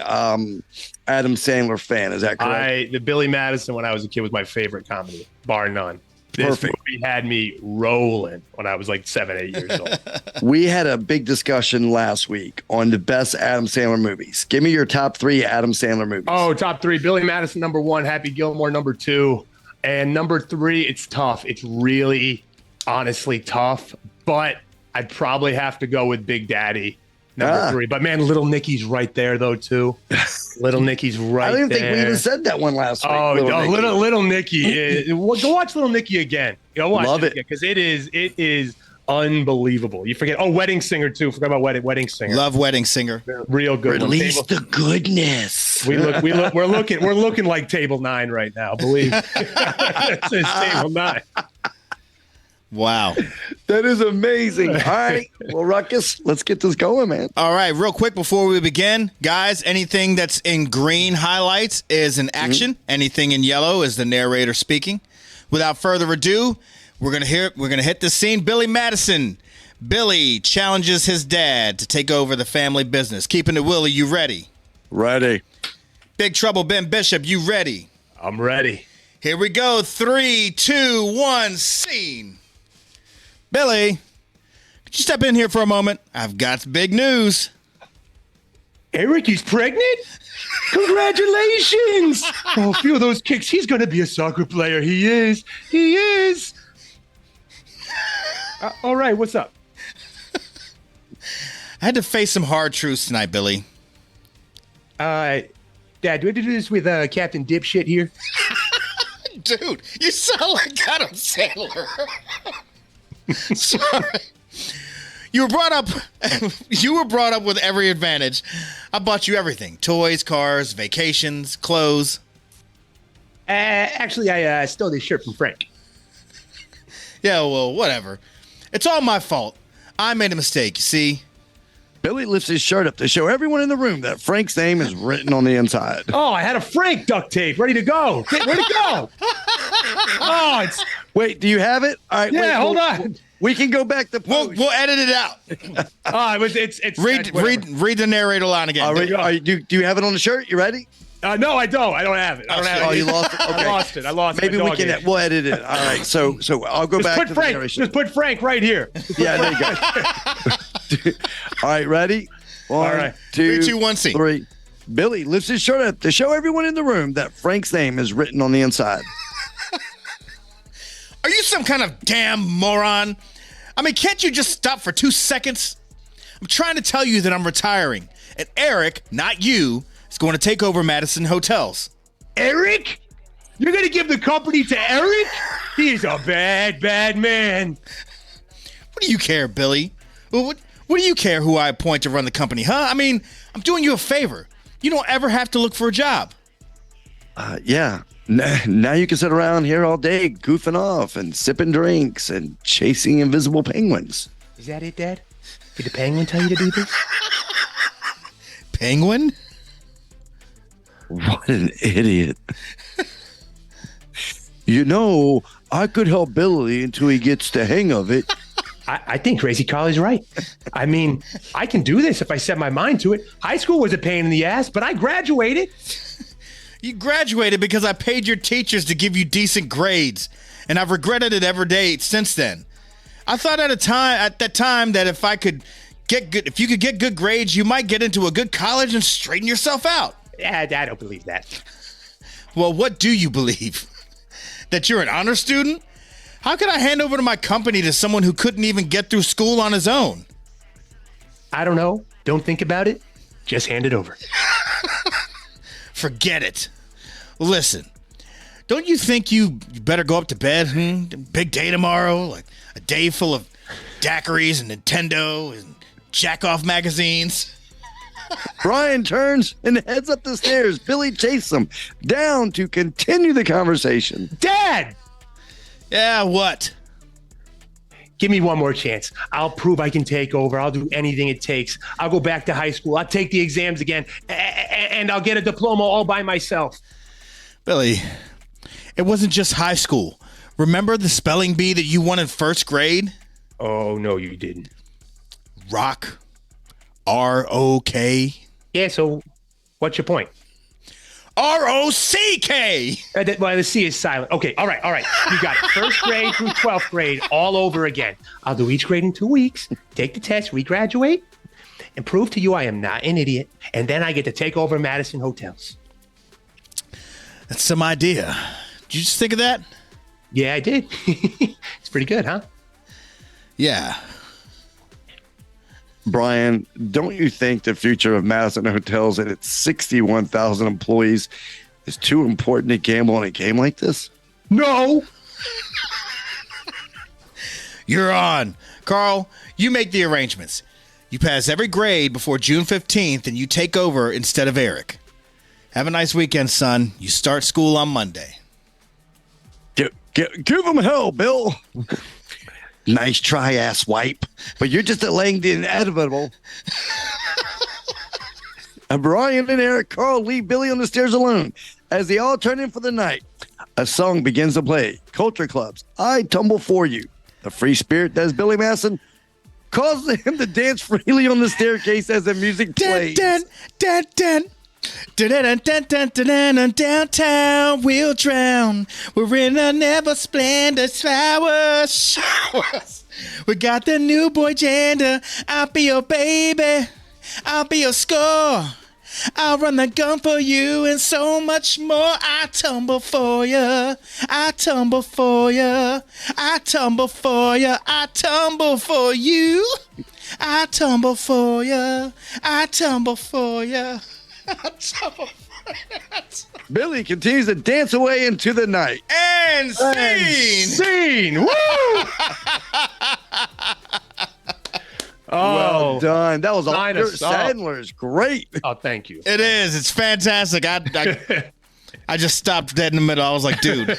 Adam Sandler fan. Is that correct? The Billy Madison when I was a kid was my favorite comedy, bar none. This movie had me rolling when I was like 7, 8 years old. We had a big discussion last week on the best Adam Sandler movies. Give me your top 3 Adam Sandler movies. Oh, top 3. Billy Madison, number 1. Happy Gilmore, number 2. And number 3, it's tough. It's really, honestly tough. But I'd probably have to go with Big Daddy, number 3. But man, Little Nicky's right there though too. Little Nicky's right there. I didn't think we even said that one last week. Little Nicky. Go watch Little Nicky again. Go watch Love it because it is unbelievable. You forget. Oh, Wedding Singer too. Forgot about Wedding Singer. Love Wedding Singer. Real good. Release the goodness. We're looking like Table 9 right now. Believe me. It says Table 9. Wow. That is amazing. All right. Well, Ruckus, let's get this going, man. All right. Real quick before we begin, guys, anything that's in green highlights is an action. Anything in yellow is the narrator speaking. Without further ado, we're gonna hit the scene. Billy Madison. Billy challenges his dad to take over the family business. Keeping it Willie, you ready? Ready. Big Trouble Ben Bishop, you ready? I'm ready. Here we go. 3, 2, 1, scene. Billy, could you step in here for a moment? I've got big news. Eric, he's pregnant? Congratulations! Oh, feel those kicks. He's going to be a soccer player. He is. He is. All right, what's up? I had to face some hard truths tonight, Billy. Dad, do we have to do this with Captain Dipshit here? Dude, you sound like Adam Sandler. Sorry. You were brought up with every advantage. I bought you everything. Toys, cars, vacations, clothes. Actually, I stole this shirt from Frank. Yeah, well, whatever. It's all my fault. I made a mistake, you see? Billy lifts his shirt up to show everyone in the room that Frank's name is written on the inside. Oh, I had a Frank duct tape ready to go. Ready to go. Oh, it's... Wait, do you have it? All right. Yeah, wait, hold on. We can go back to post. We'll edit it out. It's read the narrator line again. Do you have it on the shirt? You ready? No, I don't. I don't have it. You lost it. Okay. I lost it. Maybe we'll edit it. All right. So I'll go back to the narration. Just put Frank right here. Yeah, there you go. All right, ready? One, all right. 3, 2, 1, scene. 3. Billy lifts his shirt up to show everyone in the room that Frank's name is written on the inside. Are you some kind of damn moron? I mean, can't you just stop for 2 seconds? I'm trying to tell you that I'm retiring, and Eric, not you, is going to take over Madison Hotels. Eric? You're going to give the company to Eric? He's a bad, bad man. What do you care, Billy? Well, what do you care who I appoint to run the company, huh? I mean, I'm doing you a favor. You don't ever have to look for a job. Yeah. Now you can sit around here all day goofing off and sipping drinks and chasing invisible penguins. Is that it, Dad? Did the penguin tell you to do this? Penguin? What an idiot. You know, I could help Billy until he gets the hang of it. I think Crazy Carly's right. I mean, I can do this if I set my mind to it. High school was a pain in the ass, but I graduated. You graduated because I paid your teachers to give you decent grades, and I've regretted it every day since then. I thought at that time that if you could get good grades, you might get into a good college and straighten yourself out. Yeah, I don't believe that. Well, what do you believe? That you're an honor student? How could I hand over to my company to someone who couldn't even get through school on his own? I don't know. Don't think about it. Just hand it over. Forget it. Listen, don't you think you better go up to bed? Big day tomorrow, like a day full of daiquiris and Nintendo and jack-off magazines. Brian turns and heads up the stairs. Billy chases him down to continue the conversation. Dad! Yeah, what? Give me one more chance. I'll prove I can take over. I'll do anything it takes. I'll go back to high school. I'll take the exams again, and I'll get a diploma all by myself. Billy, it wasn't just high school. Remember the spelling bee that you won in first grade? Oh, no, you didn't. Rock. R-O-K. Yeah, so what's your point? R-O-C-K. Well, the C is silent. Okay, all right. You got it. First grade through 12th grade all over again. I'll do each grade in 2 weeks, take the test, regraduate, and prove to you I am not an idiot. And then I get to take over Madison Hotels. That's some idea. Did you just think of that? Yeah, I did. It's pretty good, huh? Yeah. Brian, don't you think the future of Madison Hotels and its 61,000 employees is too important to gamble on a game like this? No. You're on. Carl, you make the arrangements. You pass every grade before June 15th, and you take over instead of Eric. Have a nice weekend, son. You start school on Monday. Give him hell, Bill. Nice try, ass wipe. But you're just delaying the inevitable. And Brian and Eric Carl leave Billy on the stairs alone as they all turn in for the night. A song begins to play. Culture Club's I Tumble For You. The free spirit that is Billy Madison causes him to dance freely on the staircase as the music plays. Dun, dun, dun, dun. Downtown, we'll drown. We're in a never splendid showers. We got the new boy gender. I'll be your baby. I'll be your score. I'll run the gun for you and so much more. I tumble for you. I tumble for you. I tumble for you. I tumble for you. I tumble for you. I tumble for you. I tumble for you. Billy continues to dance away into the night. And scene. Scene. Woo! Well done. That was all. Sign us up. Sandler's great. Oh, thank you. It is. It's fantastic. I just stopped dead in the middle. I was like, dude.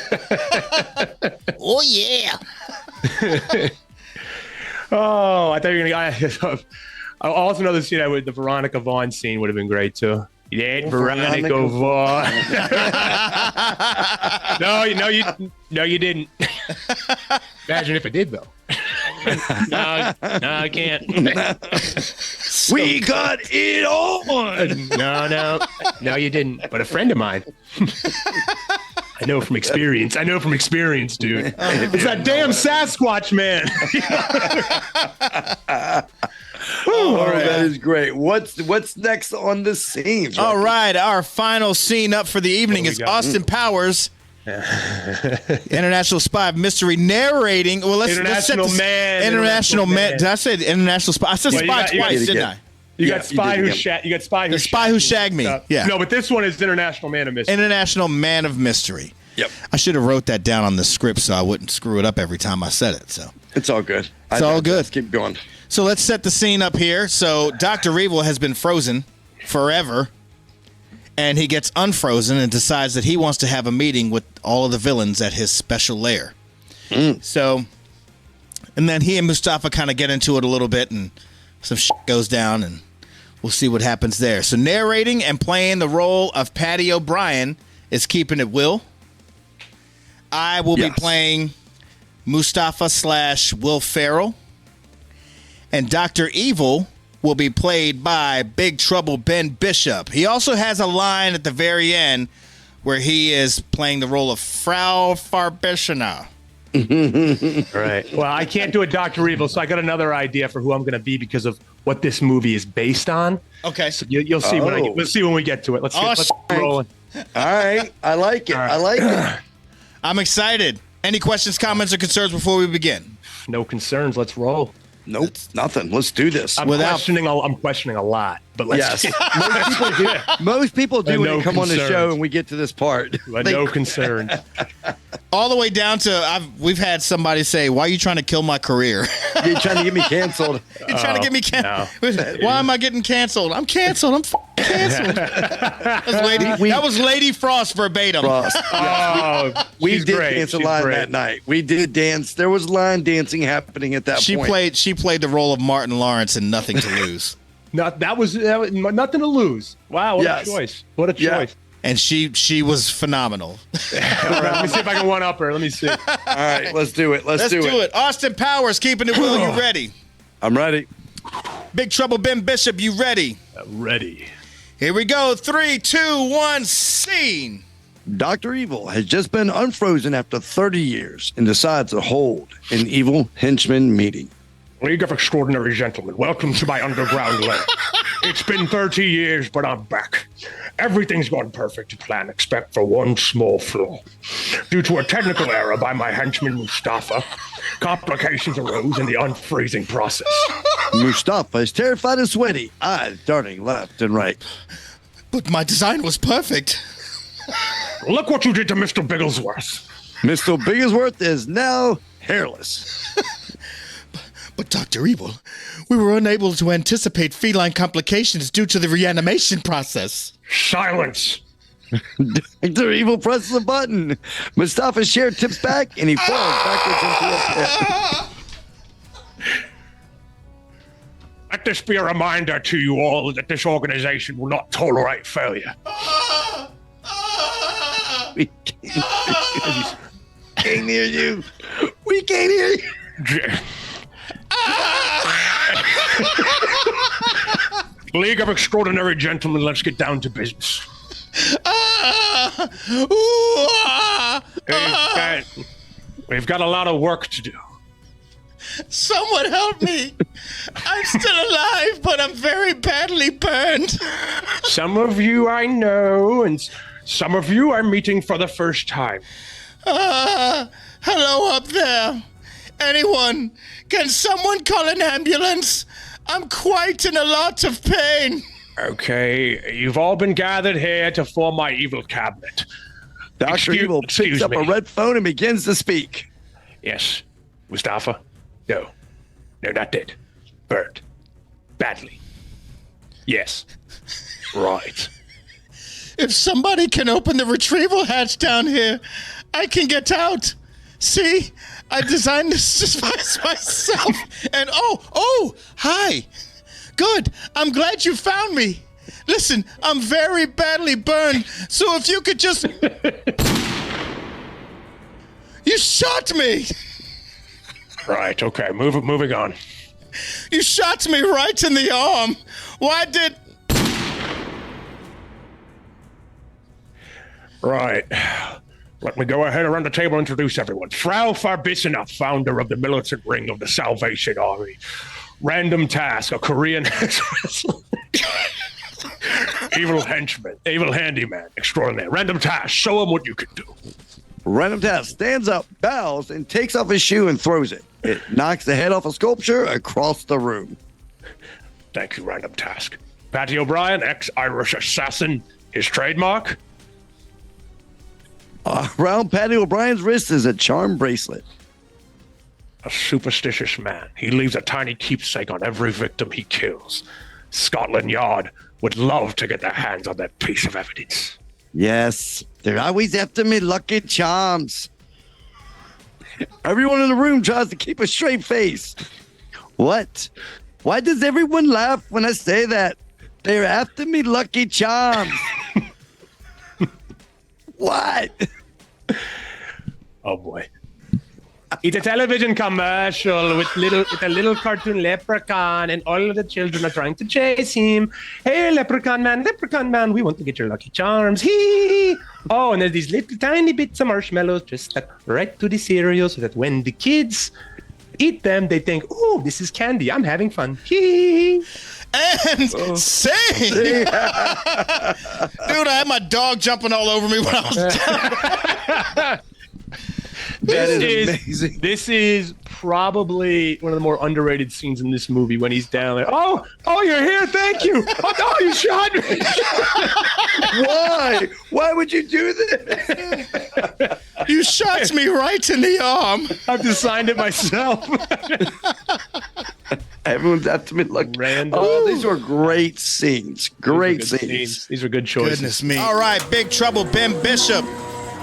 Oh, yeah. Oh, I thought you were going to. I also know the scene the Veronica Vaughn scene would have been great too. Yeah, Veronica Vaughn. No, you didn't. Imagine if it did though. No, I can't. We got it on. No, you didn't. But a friend of mine. I know from experience, dude. It's that damn Sasquatch man. All right, that is great. What's next on the scene? All right, our final scene up for the evening is Austin Powers, international spy of mystery, narrating. Well, International man. Did I say international spy? I said spy twice, didn't I? You got Spy Who Shagged Me. Yeah. No, but this one is International Man of Mystery. International Man of Mystery. Yep. I should have wrote that down on the script so I wouldn't screw it up every time I said it. So it's all good. It's all good. Let's keep going. So let's set the scene up here. So Dr. Evil has been frozen forever, and he gets unfrozen and decides that he wants to have a meeting with all of the villains at his special lair. So, and then he and Mustafa kind of get into it a little bit, and some shit goes down, and we'll see what happens there. So narrating and playing the role of Patty O'Brien is Keeping It Will. I will be playing Mustafa / Will Ferrell. And Dr. Evil will be played by Big Trouble Ben Bishop. He also has a line at the very end where he is playing the role of Frau Farbishina. Right. Well, I can't do a Dr. Evil, so I got another idea for who I'm going to be because of what this movie is based on. Okay. So you'll see we'll see when we get to it. Let's get rolling. All right. I like it. I like it. I'm excited. Any questions, comments, or concerns before we begin? No concerns. Let's roll. Nope, nothing. Let's do this. I'm questioning a lot, but let's Most people do when no you come on the concerns. show and we get to this part. No concerns. All the way down to we've had somebody say, "Why are you trying to kill my career? You're trying to get me canceled." You're trying to get me canceled. No. Why am I getting canceled? I'm canceled. I'm canceled. That was Lady Frost verbatim. Frost. We she's did great. dance a She's line great. that night. We did dance. There was line dancing happening at that point. She played the role of Martin Lawrence in Nothing to Lose. That was nothing to lose. Wow, what a choice. What a choice. And she was phenomenal. All right, let me see if I can one up her. Let me see. All right, let's do it. Let's do it. Austin Powers, Keeping It Will. You ready? I'm ready. Big Trouble Ben Bishop, you ready? Ready. Here we go. 3, 2, 1, scene. Dr. Evil has just been unfrozen after 30 years and decides to hold an evil henchman meeting. League of Extraordinary Gentlemen, welcome to my underground lair. It's been 30 years, but I'm back. Everything's gone perfect to plan, except for one small flaw. Due to a technical error by my henchman Mustafa, complications arose in the unfreezing process. Mustafa is terrified and sweaty, eyes darting left and right. But my design was perfect. Look what you did to Mr. Bigglesworth. Mr. Bigglesworth is now hairless. But Dr. Evil, we were unable to anticipate feline complications due to the reanimation process. Silence. Dr. Evil presses a button. Mustafa's chair tips back and he falls backwards into a pit. Let this be a reminder to you all that this organization will not tolerate failure. We can't hear you. We can't hear you. League of Extraordinary Gentlemen, let's get down to business. We've got a lot of work to do. Someone help me. I'm still alive, but I'm very badly burned. Some of you I know, and some of you I'm meeting for the first time. Hello up there. Anyone? Can someone call an ambulance? I'm quite in a lot of pain. Okay, you've all been gathered here to form my evil cabinet. Dr. Evil picks up a red phone and begins to speak. Yes, Mustafa? No, not dead. Burned. Badly. Yes. Right. If somebody can open the retrieval hatch down here, I can get out. See? I designed this just by myself. And oh, hi. Good. I'm glad you found me. Listen, I'm very badly burned, so if you could just... You shot me! Right, okay, moving on. You shot me right in the arm. Why did... Right. Let me go ahead around the table and introduce everyone. Frau Farbissina, founder of the militant ring of the Salvation Army. Random Task, a Korean evil henchman, evil handyman extraordinaire. Random Task, show him what you can do. Random Task stands up, bows, and takes off his shoe and throws it. It knocks the head off a sculpture across the room. Thank you, Random Task. Patty O'Brien, ex-Irish assassin, his trademark. Around Patty O'Brien's wrist is a charm bracelet. A superstitious man. He leaves a tiny keepsake on every victim he kills. Scotland Yard would love to get their hands on that piece of evidence. Yes, they're always after me lucky charms. Everyone in the room tries to keep a straight face. What? Why does everyone laugh when I say that? They're after me lucky charms. What? Oh boy. It's a television commercial with a little cartoon leprechaun, and all of the children are trying to chase him. Hey, leprechaun man, we want to get your lucky charms. Hee. Oh, and there's these little tiny bits of marshmallows just stuck right to the cereal so that when the kids eat them, they think, oh, this is candy. I'm having fun. Hee. And sing. Dude, I had my dog jumping all over me when I was That is amazing. This is probably one of the more underrated scenes in this movie when he's down there. Oh, you're here. Thank you. Oh, no, you shot me. Why? Why would you do this? You shot me right in the arm. I've designed it myself. Everyone's after me like Random. Oh, these were great scenes. Great scenes. These are good choices. Goodness me. All right, Big Trouble Ben Bishop.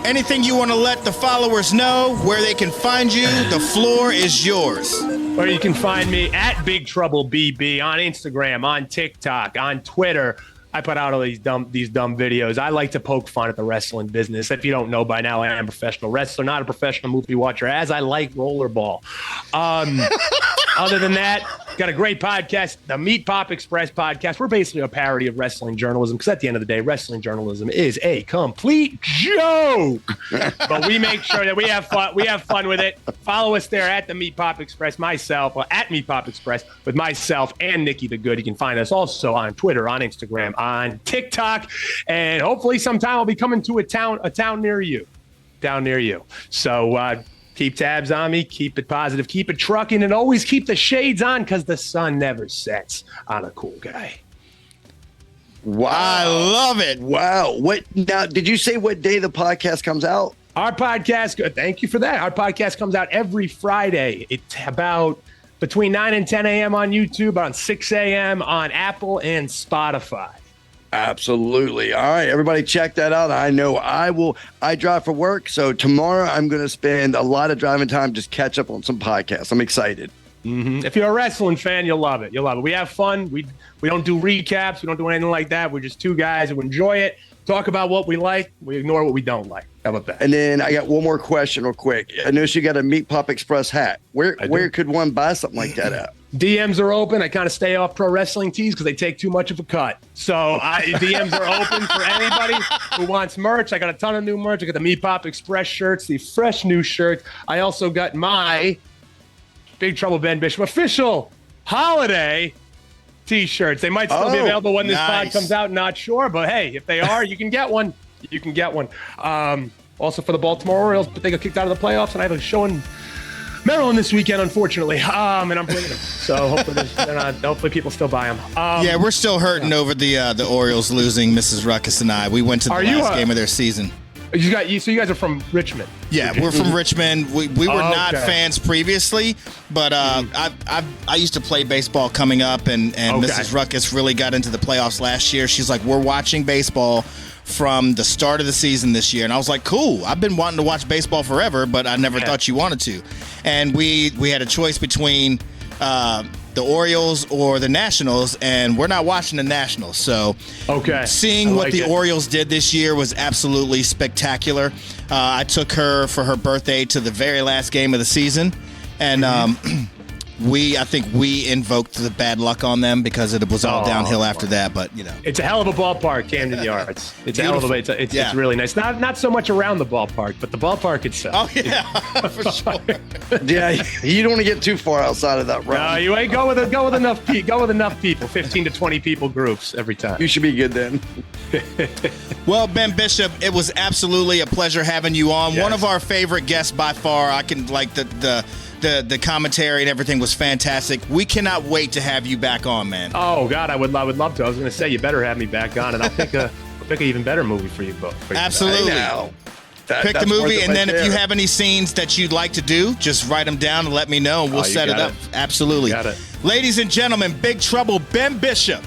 Anything you want to let the followers know, where they can find you, the floor is yours. Or you can find me at Big Trouble BB on Instagram, on TikTok, on Twitter. I put out all these dumb videos. I like to poke fun at the wrestling business. If you don't know by now, I am a professional wrestler, not a professional movie watcher, as I like rollerball. Other than that, Got a great podcast, the Meat Pop Express podcast. We're basically a parody of wrestling journalism because at the end of the day, wrestling journalism is a complete joke. But we make sure that we have fun. We have fun with it. Follow us there at the Meat Pop Express, myself, or at Meat Pop Express with myself and Nikki the Good. You can find us also on Twitter, on Instagram, on TikTok, and hopefully sometime I'll be coming to a town near you. Down near you. So keep tabs on me, keep it positive, keep it trucking, and always keep the shades on because the sun never sets on a cool guy. Wow. I love it. Wow. What now? Did you say what day the podcast comes out? Our podcast, thank you for that. Our podcast comes out every Friday. It's about between 9 and 10 a.m. on YouTube, on 6 a.m. on Apple and Spotify. Absolutely. All right, everybody check that out. I know I drive for work, so tomorrow I'm going to spend a lot of driving time just catch up on some podcasts. I'm excited. Mm-hmm. If you're a wrestling fan, you'll love it. You'll love it. We have fun. We don't do recaps. We don't do anything like that. We're just two guys who enjoy it, talk about what we like. We ignore what we don't like. How about that? And then I got one more question real quick. I noticed you got a Meat Pop Express hat. Where could one buy something like that at? DMs are open. I kind of stay off pro wrestling tees because they take too much of a cut. So DMs are open for anybody who wants merch. I got a ton of new merch. I got the Meat Pop Express shirts, the fresh new shirts. I also got my Big Trouble Ben Bishop official holiday T-shirts. They might still be available when this pod comes out. Not sure, but hey, if they are, you can get one. You can get one. Also for the Baltimore Orioles, but they got kicked out of the playoffs, and I have a show in Maryland this weekend, unfortunately, and I'm bringing them. So hopefully people still buy them. Yeah, we're still hurting over the Orioles losing. Mrs. Rukus and I. We went to the last game of their season. So you guys are from Richmond. Yeah, we're from Richmond. We were not fans previously, but I used to play baseball coming up, and Mrs. Rukus really got into the playoffs last year. She's like, we're watching baseball from the start of the season this year, and I was like, cool. I've been wanting to watch baseball forever, but I never thought you wanted to. And we had a choice between the Orioles or the Nationals, and we're not watching the Nationals. So seeing what the Orioles did this year was absolutely spectacular. I took her for her birthday to the very last game of the season, and I think we invoked the bad luck on them because it was all downhill after that. But it's a hell of a ballpark, Camden Yards. It's a hell of a. It's really nice. Not so much around the ballpark, but the ballpark itself. Oh yeah, for sure. Yeah, you don't want to get too far outside of that realm. No, you ain't go with enough people. Go with enough people. 15 to 20 people groups every time. You should be good then. Well, Ben Bishop, it was absolutely a pleasure having you on. One of our favorite guests by far. I can like the commentary and everything was fantastic. We cannot wait to have you back on, man. Oh God, I would love to. I was going to say you better have me back on, and I'll pick an even better movie for you both. Absolutely. Pick the movie, and then if you have any scenes that you'd like to do, just write them down and let me know, and we'll set it up. Absolutely. Got it. Ladies and gentlemen, Big Trouble Ben Bishop.